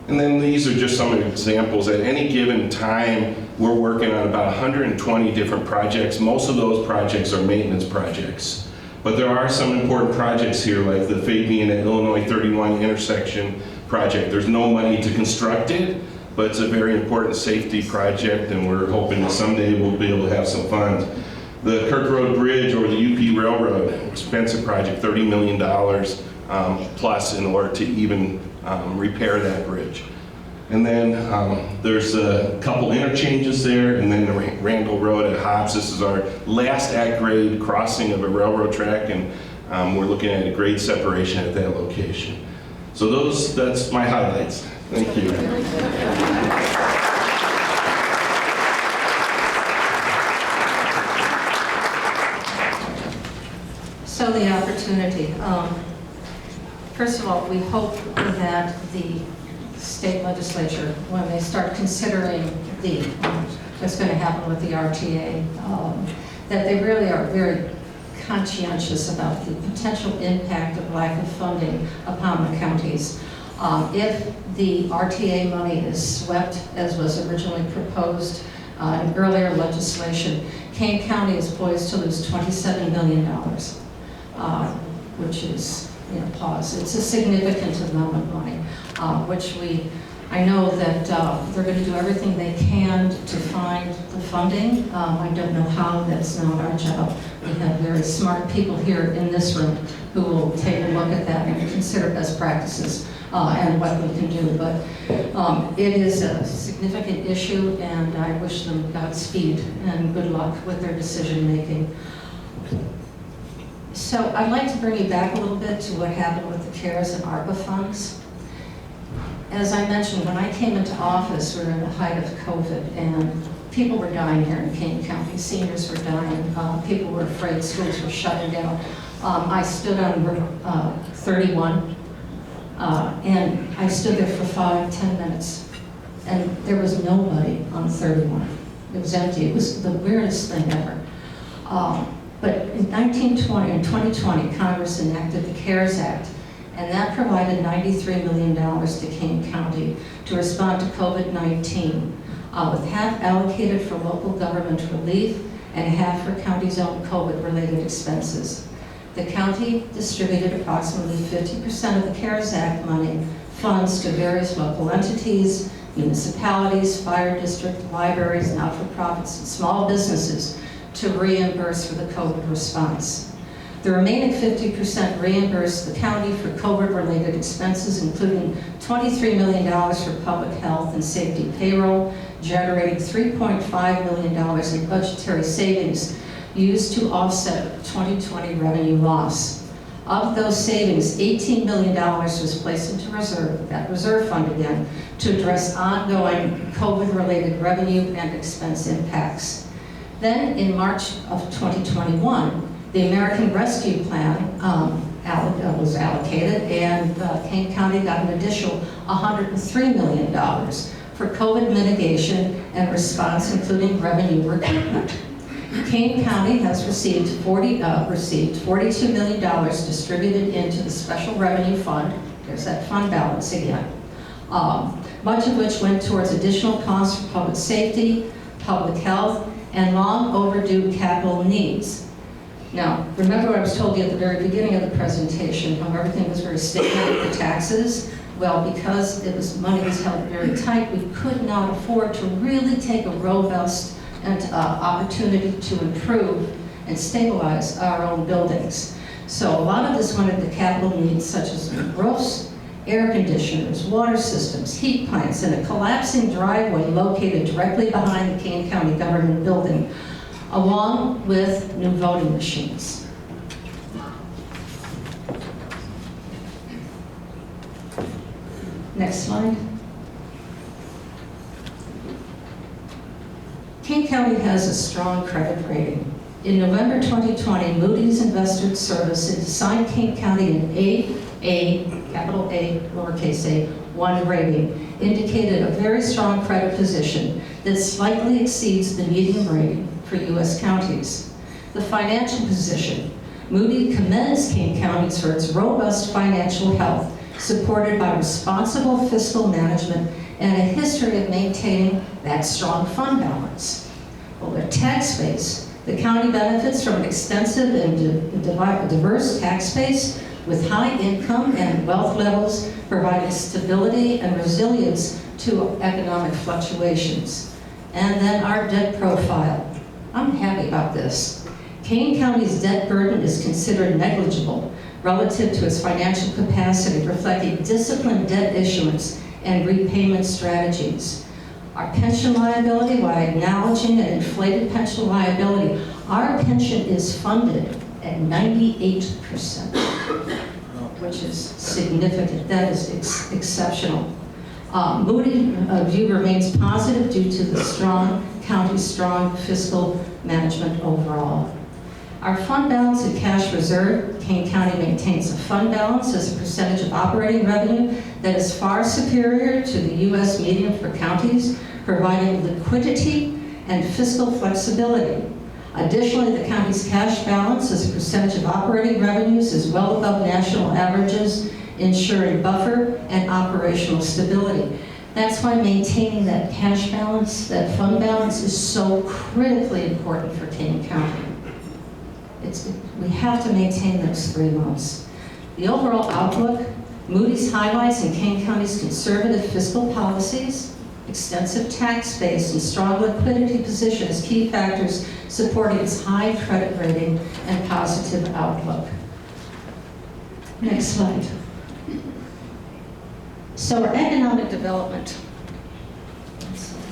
And then these are just some examples. At any given time, we're working on about 120 different projects. Most of those projects are maintenance projects. But there are some important projects here, like the Fabian at Illinois 31 intersection project. There's no money to construct it, but it's a very important safety project, and we're hoping that someday we'll be able to have some funds. The Kirk Road Bridge over the UP Railroad, expensive project, $30 million plus in order to even repair that bridge. And then there's a couple interchanges there, and then the Randall Road at Hobbs. This is our last at-grade crossing of a railroad track, and we're looking at a grade separation at that location. So that's my highlights. Thank you. So the opportunity. First of all, we hope that the state legislature, when they start considering what's going to happen with the RTA, that they really are very conscientious about the potential impact of lack of funding upon the counties. If the RTA money is swept, as was originally proposed in earlier legislation, Kane County is poised to lose $27 million, which is, pause. It's a significant amount of money, I know that they're going to do everything they can to find the funding. I don't know how, that's not our job. We have very smart people here in this room who will take a look at that and consider best practices and what we can do. But it is a significant issue, and I wish them Godspeed and good luck with their decision making. So I'd like to bring you back a little bit to what happened with the CARES and ARPA funds. As I mentioned, when I came into office, we were in the height of COVID, and people were dying here in Kane County. Seniors were dying. People were afraid schools were shutting down. I stood on Route 31, and I stood there for 5-10 minutes, and there was nobody on 31. It was empty. It was the weirdest thing ever. But in 2020, Congress enacted the CARES Act, and that provided $93 million to Kane County to respond to COVID-19, with half allocated for local government relief and half for county's own COVID-related expenses. The county distributed approximately 50% of the CARES Act money funds to various local entities, municipalities, fire district, libraries, not-for-profits, and small businesses to reimburse for the COVID response. The remaining 50% reimbursed the county for COVID-related expenses, including $23 million for public health and safety payroll, generating $3.5 million in budgetary savings used to offset 2020 revenue loss. Of those savings, $18 million was placed into that reserve fund again, to address ongoing COVID-related revenue and expense impacts. Then, in March of 2021, the American Rescue Plan was allocated, and Kane County got an additional $103 million for COVID mitigation and response, including revenue recoupment. Kane County has received $42 million distributed into the Special Revenue Fund. There's that fund balance again. Much of which went towards additional costs for public safety, public health, and long overdue capital needs. Now, remember what I was told you at the very beginning of the presentation, how everything was very stable with the taxes? Well, because money was held very tight, we could not afford to really take a robust opportunity to improve and stabilize our own buildings. So a lot of this went into capital needs such as roofs, air conditioners, water systems, heat pipes, and a collapsing driveway located directly behind the Kane County government building, along with new voting machines. Next slide. Kane County has a strong credit rating. In November 2020, Moody's Investors Service assigned Kane County an AA, capital A, lowercase a, 1 rating, indicated a very strong credit position that slightly exceeds the median rating for U.S. counties. The financial position. Moody commends Kane County for its robust financial health, supported by responsible fiscal management and a history of maintaining that strong fund balance. Well, their tax base. The county benefits from an extensive and diverse tax base with high income and wealth levels, providing stability and resilience to economic fluctuations. And then our debt profile. I'm happy about this. Kane County's debt burden is considered negligible relative to its financial capacity, reflecting disciplined debt issuance and repayment strategies. Our pension liability, while acknowledging an inflated pension liability, our pension is funded at 98%, which is significant. That is exceptional. Moody view remains positive due to the county's strong fiscal management overall. Our fund balance and cash reserve, Kane County maintains a fund balance as a percentage of operating revenue that is far superior to the U.S. median for counties, providing liquidity and fiscal flexibility. Additionally, the county's cash balance as a percentage of operating revenues is well above national averages, ensuring buffer and operational stability. That's why maintaining that cash balance, that fund balance, is so critically important for Kane County. We have to maintain those 3 months. The overall outlook, Moody's highlights in Kane County's conservative fiscal policies, extensive tax base, and strong liquidity position as key factors supporting its high credit rating and positive outlook. Next slide. So our economic development.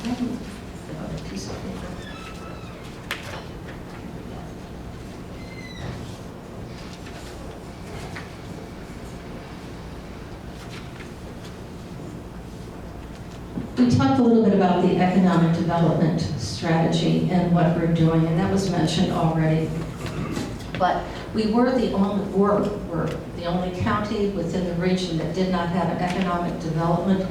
Another piece of paper. We talked a little bit about the economic development strategy and what we're doing, and that was mentioned already. But we were the only county within the region that did not have an economic development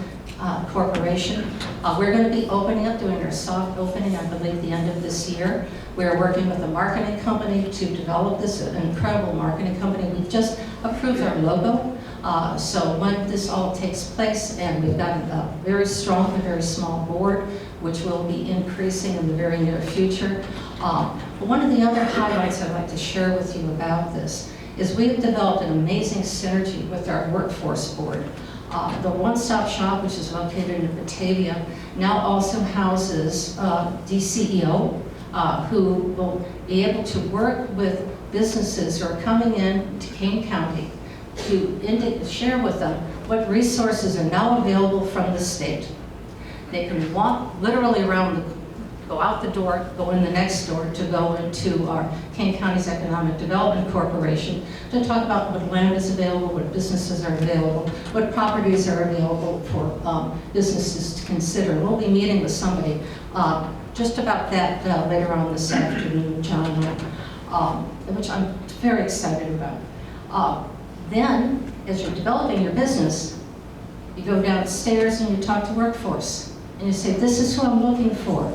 corporation. We're going to be opening up, doing our soft opening, I believe, the end of this year. We're working with a marketing company to develop this, an incredible marketing company. We've just approved our logo. So when this all takes place, and we've got a very strong and very small board, which will be increasing in the very near future. One of the other highlights I'd like to share with you about this is we have developed an amazing synergy with our workforce board. The one-stop shop, which is located in Batavia, now also houses DCEO, who will be able to work with businesses who are coming in to Kane County to share with them what resources are now available from the state. They can walk literally around, go out the door, go in the next door to go into our Kane County's Economic Development Corporation to talk about what land is available, what businesses are available, what properties are available for businesses to consider. We'll be meeting with somebody just about that later on this afternoon, John, which I'm very excited about. Then, as you're developing your business, you go downstairs and you talk to workforce. And you say, this is who I'm looking for.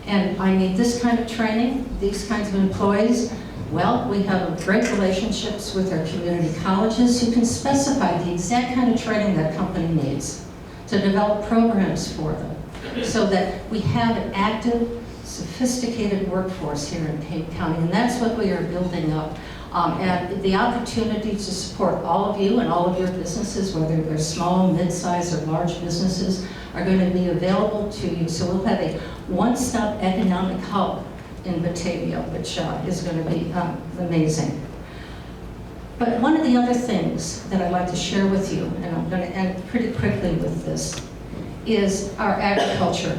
And I need this kind of training, these kinds of employees. Well, we have great relationships with our community colleges who can specify the exact kind of training that company needs to develop programs for them so that we have an active, sophisticated workforce here in Kane County. And that's what we are building up. And the opportunity to support all of you and all of your businesses, whether they're small, mid-sized, or large businesses, are going to be available to you. So we'll have a one-stop economic hub in Batavia, which is going to be amazing. But one of the other things that I'd like to share with you, and I'm going to end pretty quickly with this, is our agriculture.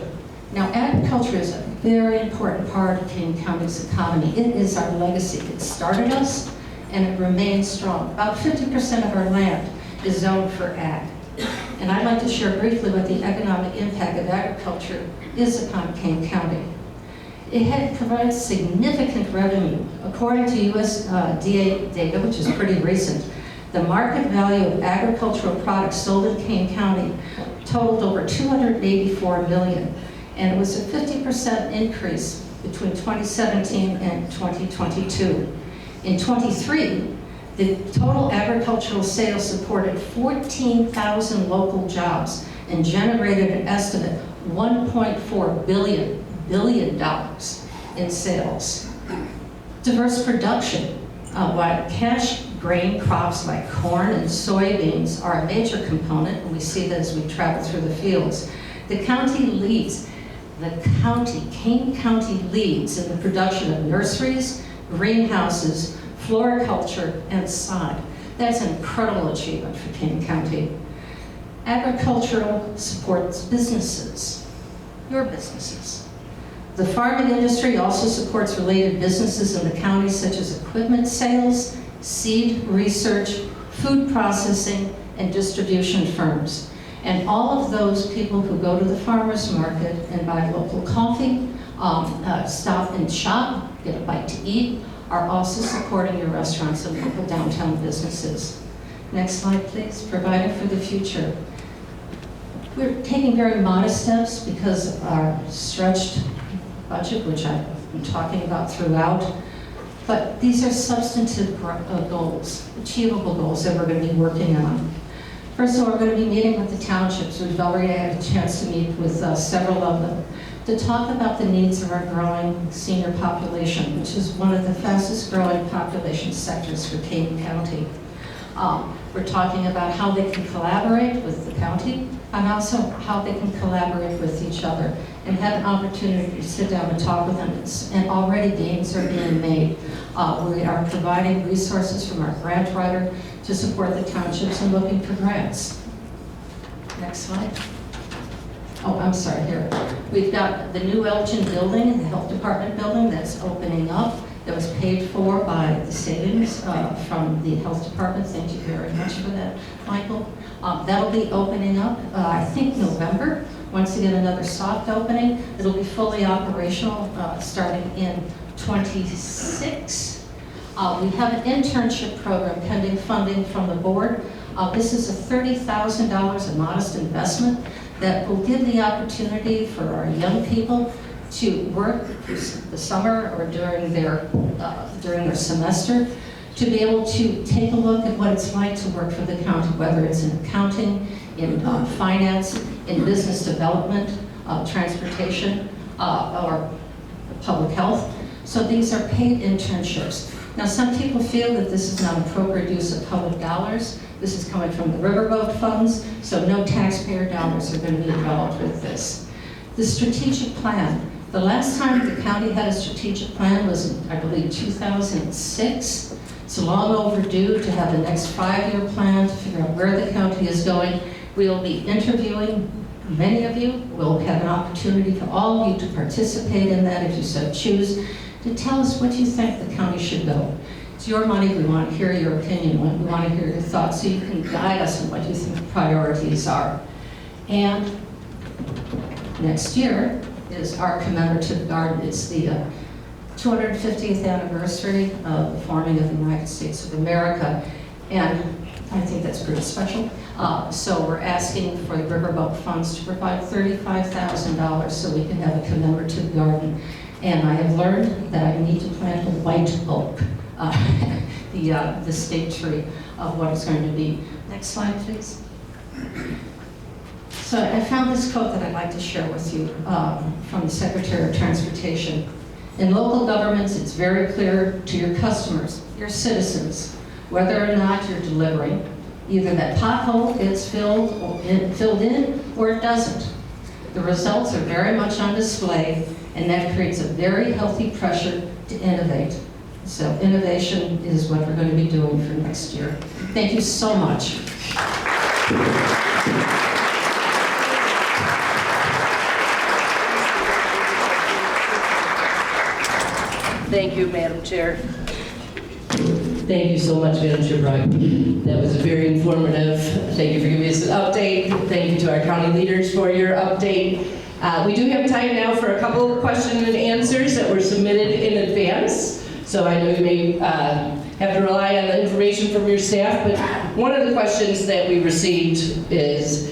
Now, agriculture is a very important part of Kane County's economy. It is our legacy. It started us, and it remains strong. About 50% of our land is zoned for ag. And I'd like to share briefly what the economic impact of agriculture is upon Kane County. It provides significant revenue. According to USDA data, which is pretty recent, the market value of agricultural products sold in Kane County totaled over $284 million. And it was a 50% increase between 2017 and 2022. In 23, the total agricultural sales supported 14,000 local jobs and generated an estimate $1.4 billion in sales. Diverse production, while cash grain crops like corn and soybeans are a major component, and we see that as we travel through the fields, the county leads. Kane County leads in the production of nurseries, greenhouses, floriculture, and sod. That's an incredible achievement for Kane County. Agricultural supports businesses, your businesses. The farming industry also supports related businesses in the county such as equipment sales, seed research, food processing, and distribution firms. And all of those people who go to the farmer's market and buy local coffee, stop and shop, get a bite to eat, are also supporting your restaurants and local downtown businesses. Next slide, please. Providing for the future. We're taking very modest steps because of our stretched budget, which I've been talking about throughout. But these are substantive goals, achievable goals that we're going to be working on. First of all, we're going to be meeting with the townships. We've already had a chance to meet with several of them to talk about the needs of our growing senior population, which is one of the fastest growing population sectors for Kane County. We're talking about how they can collaborate with the county and also how they can collaborate with each other and have an opportunity to sit down and talk with them. And already gains are being made. We are providing resources from our grant writer to support the townships and looking for grants. Next slide. Oh, I'm sorry, here. We've got the new Elgin building, the health department building that's opening up. That was paid for by the savings from the health department. Thank you very much for that, Michael. That'll be opening up, I think, November. Once again, another soft opening. It'll be fully operational starting in 26. We have an internship program pending funding from the board. This is a $30,000, a modest investment that will give the opportunity for our young people to work the summer or during their semester, to be able to take a look at what it's like to work for the county, whether it's in accounting, in finance, in business development, transportation, or public health. So these are paid internships. Now, some people feel that this is not appropriate use of public dollars. This is coming from the riverboat funds, so no taxpayer dollars are going to be involved with this. The strategic plan. The last time the county had a strategic plan was, I believe, 2006. It's long overdue to have the next 5-year plan to figure out where the county is going. We'll be interviewing many of you. We'll have an opportunity for all of you to participate in that if you so choose, to tell us what you think the county should go. It's your money. We want to hear your opinion. We want to hear your thoughts so you can guide us in what you think the priorities are. And next year is our commemorative garden. It's the 250th anniversary of the forming of the United States of America. And I think that's pretty special. So we're asking for the riverboat funds to provide $35,000 so we can have a commemorative garden. And I have learned that I need to plant a white oak, the state tree of what it's going to be. Next slide, please. So I found this quote that I'd like to share with you from the Secretary of Transportation. In local governments, it's very clear to your customers, your citizens, whether or not you're delivering. Either that pothole gets filled in or it doesn't. The results are very much on display, and that creates a very healthy pressure to innovate. So innovation is what we're going to be doing for next year. Thank you so much. Thank you, Madam Chair. Thank you so much, Madam Chair Brock. That was very informative. Thank you for giving us an update. Thank you to our county leaders for your update. We do have time now for a couple of questions and answers that were submitted in advance. So I know you may have to rely on the information from your staff, but one of the questions that we received is,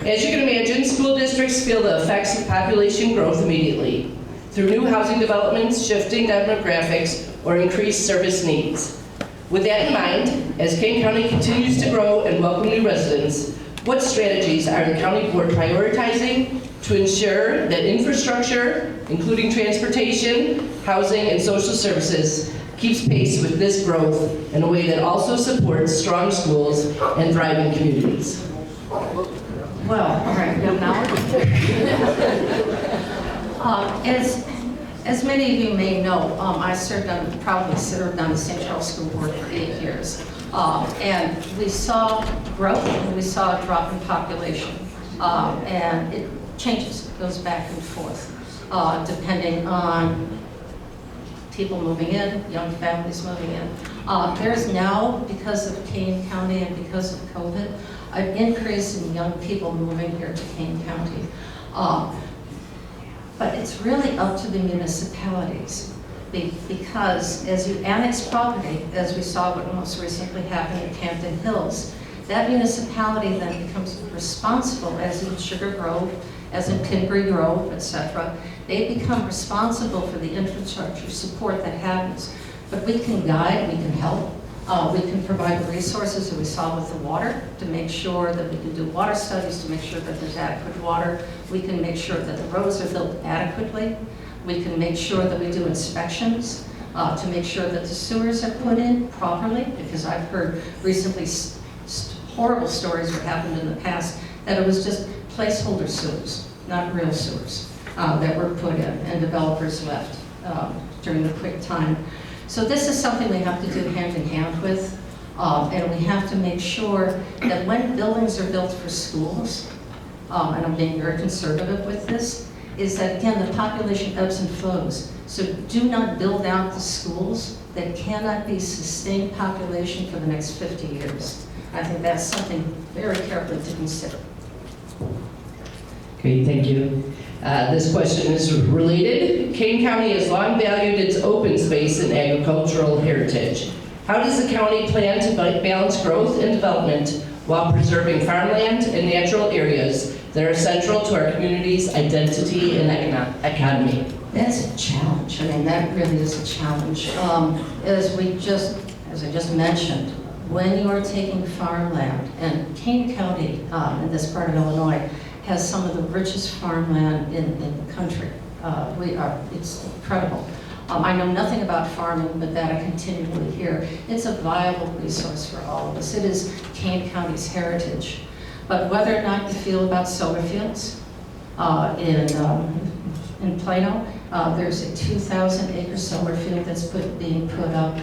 as you can imagine, school districts feel the effects of population growth immediately through new housing developments, shifting demographics, or increased service needs. With that in mind, as Kane County continues to grow and welcome new residents, what strategies are the county board prioritizing to ensure that infrastructure, including transportation, housing, and social services, keeps pace with this growth in a way that also supports strong schools and thriving communities? Well, all right, now. As many of you may know, I proudly served on the St. Charles School Board for 8 years. And we saw growth, and we saw a drop in population. And it changes, it goes back and forth, depending on people moving in, young families moving in. There's now, because of Kane County and because of COVID, an increase in young people moving here to Kane County. But it's really up to the municipalities, because as you annex property, as we saw what most recently happened at Campton Hills, that municipality then becomes responsible, as in Sugar Grove, as in Pingree Grove, etc. They become responsible for the infrastructure support that happens. But we can guide, we can help, we can provide the resources that we saw with the water to make sure that we can do water studies, to make sure that there's adequate water. We can make sure that the roads are built adequately. We can make sure that we do inspections to make sure that the sewers are put in properly, because I've heard recently horrible stories that happened in the past that it was just placeholder sewers, not real sewers, that were put in, and developers left during the quick time. So this is something we have to do hand in hand with, and we have to make sure that when buildings are built for schools, and I'm being very conservative with this, is that, again, the population ebbs and flows. So do not build out the schools that cannot be sustained population for the next 50 years. I think that's something very carefully to consider. Great, thank you. This question is related. Kane County has long valued its open space and agricultural heritage. How does the county plan to balance growth and development while preserving farmland and natural areas that are central to our community's identity and economy? That's a challenge. I mean, that really is a challenge. As I just mentioned, when you are taking farmland, and Kane County in this part of Illinois has some of the richest farmland in the country. It's incredible. I know nothing about farming, but that I continually hear. It's a viable resource for all of us. It is Kane County's heritage. But whether or not you feel about solar fields in Plano, there's a 2,000-acre solar field that's being put up,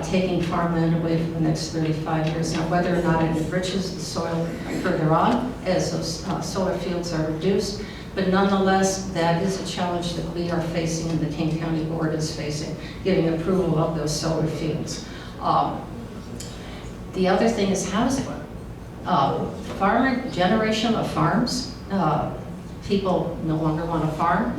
taking farmland away for the next 35 years. Now, whether or not it enriches the soil further on as those solar fields are reduced, but nonetheless, that is a challenge that we are facing and the Kane County Board is facing, giving approval of those solar fields. The other thing is housing. Farmer generation of farms, people no longer want to farm.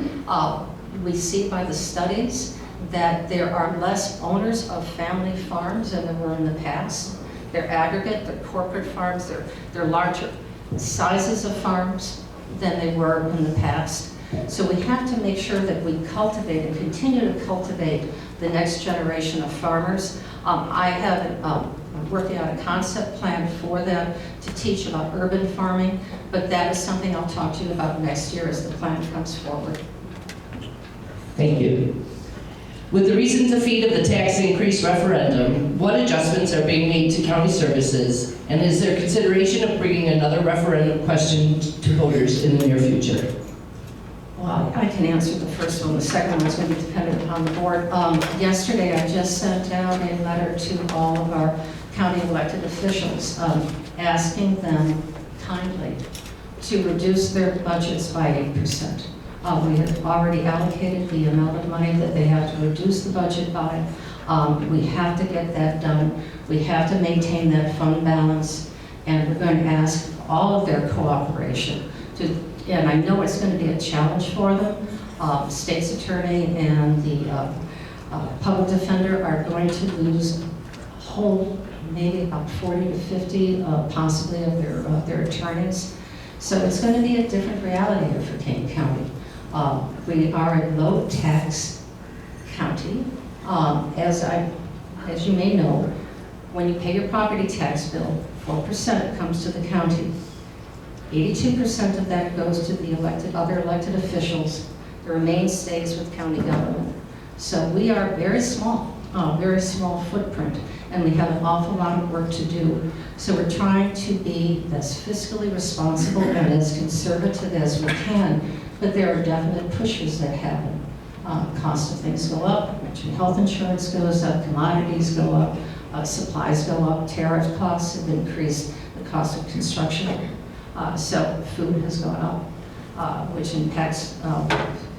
We see by the studies that there are less owners of family farms than there were in the past. They're aggregate, they're corporate farms, they're larger sizes of farms than they were in the past. So we have to make sure that we cultivate and continue to cultivate the next generation of farmers. I'm working on a concept plan for them to teach about urban farming, but that is something I'll talk to you about next year as the plan comes forward. Thank you. With the recent defeat of the tax increase referendum, what adjustments are being made to county services, and is there consideration of bringing another referendum question to voters in the near future? Well, I can answer the first one. The second one's going to be dependent upon the board. Yesterday, I just sent out a letter to all of our county elected officials asking them kindly to reduce their budgets by 8%. We have already allocated the amount of money that they have to reduce the budget by. We have to get that done. We have to maintain that fund balance, and we're going to ask all of their cooperation and I know it's going to be a challenge for them. State's attorney and the public defender are going to lose maybe about 40 to 50 possibly of their attorneys. So it's going to be a different reality here for Kane County. We are a low tax county. As you may know, when you pay your property tax bill, 4% comes to the county. 82% of that goes to the other elected officials. The remainder stays with county government. So we are very small footprint, and we have an awful lot of work to do. So we're trying to be as fiscally responsible and as conservative as we can, but there are definite pushes that happen. Cost of things go up, health insurance goes up, commodities go up. Supplies go up, tariff costs have increased, the cost of construction. So food has gone up, which impacts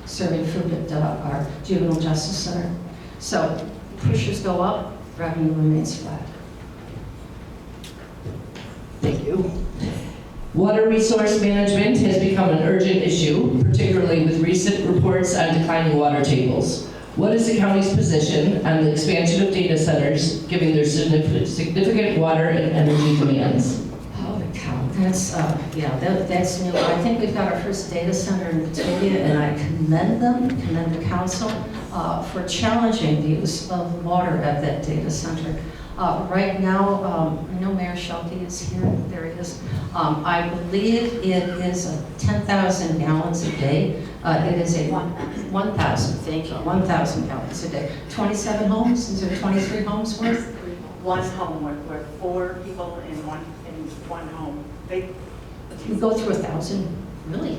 serving food at our juvenile justice center. So pressures go up, revenue remains flat. Thank you. Water resource management has become an urgent issue, particularly with recent reports on declining water tables. What is the county's position on the expansion of data centers, given their significant water and energy demands? Holy cow, that's, that's new. I think we've got our first data center in Batavia, and I commend the council for challenging the use of water at that data center. Right now, I know Mayor Schulte is here, there he is. I believe it is 10,000 gallons a day. It is a 1,000, thank you, 1,000 gallons a day. 27 homes, is there 23 homes worth? One home where 4 people in one home. You go through 1,000, really?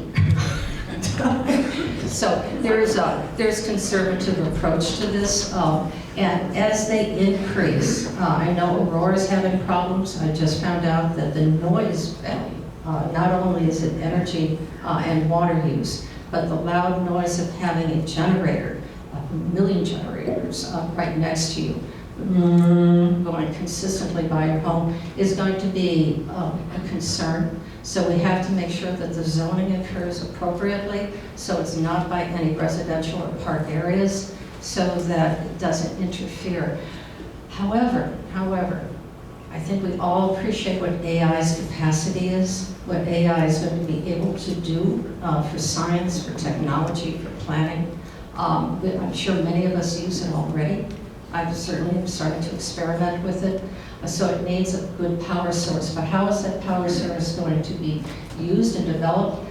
So there's conservative approach to this, and as they increase, I know Aurora's having problems. I just found out that the noise value, not only is it energy and water use, but the loud noise of having a generator, a million generators right next to you, going consistently by your home is going to be a concern. So we have to make sure that the zoning occurs appropriately, so it's not by any residential or park areas, so that it doesn't interfere. However, I think we all appreciate what AI's capacity is, what AI is going to be able to do for science, for technology, for planning. I'm sure many of us use it already. I've certainly started to experiment with it. So it needs a good power source. But how is that power source going to be used and developed?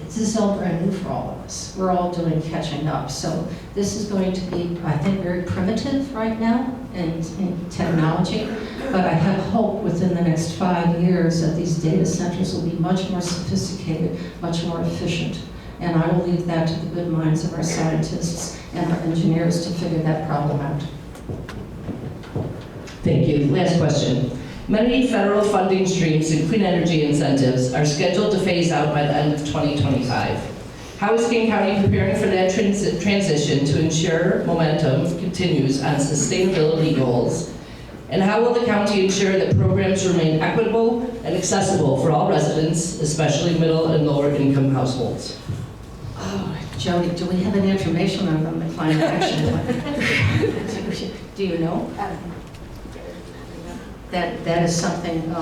This is all brand new for all of us. We're all doing catching up. So this is going to be, I think, very primitive right now in technology. But I have hope within the next 5 years that these data centers will be much more sophisticated, much more efficient. And I will leave that to the good minds of our scientists and our engineers to figure that problem out. Thank you. Last question. Many federal funding streams and clean energy incentives are scheduled to phase out by the end of 2025. How is King County preparing for that transition to ensure momentum continues on sustainability goals? And how will the county ensure that programs remain equitable and accessible for all residents, especially middle and lower income households? Oh, Jody, do we have any information on the climate action plan? Do you know? That is something,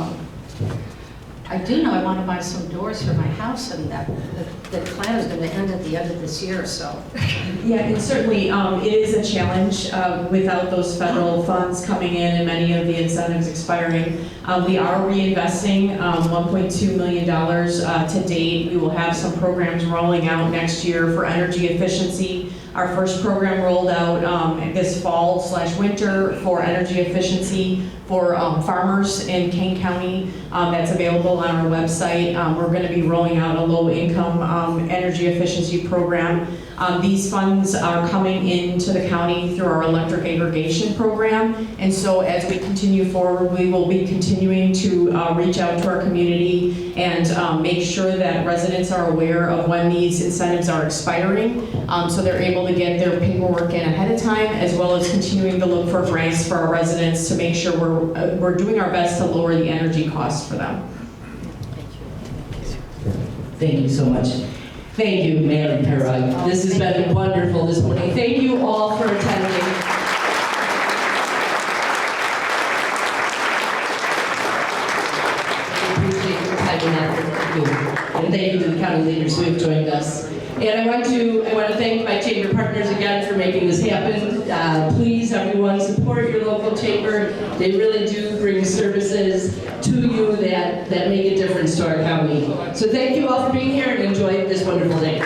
I do know I want to buy some doors for my house, and that the plan is going to end at the end of this year, so. Yeah, it certainly it is a challenge without those federal funds coming in and many of the incentives expiring. We are reinvesting $1.2 million to date. We will have some programs rolling out next year for energy efficiency. Our first program rolled out this fall/winter for energy efficiency for farmers in Kane County. That's available on our website. We're going to be rolling out a low-income energy efficiency program. These funds are coming into the county through our electric aggregation program. And so as we continue forward, we will be continuing to reach out to our community and make sure that residents are aware of when these incentives are expiring, so they're able to get their paperwork in ahead of time, as well as continuing to look for grants for our residents to make sure we're doing our best to lower the energy costs for them. Thank you so much. Thank you, Mayor Parag. This has been wonderful this morning. Thank you all for attending. I appreciate your time and effort. And thank you to the county leaders who have joined us. And I want to thank my chamber partners again for making this happen. Please, everyone, support your local chamber. They really do bring services to you that make a difference to our county. So thank you all for being here and enjoy this wonderful day.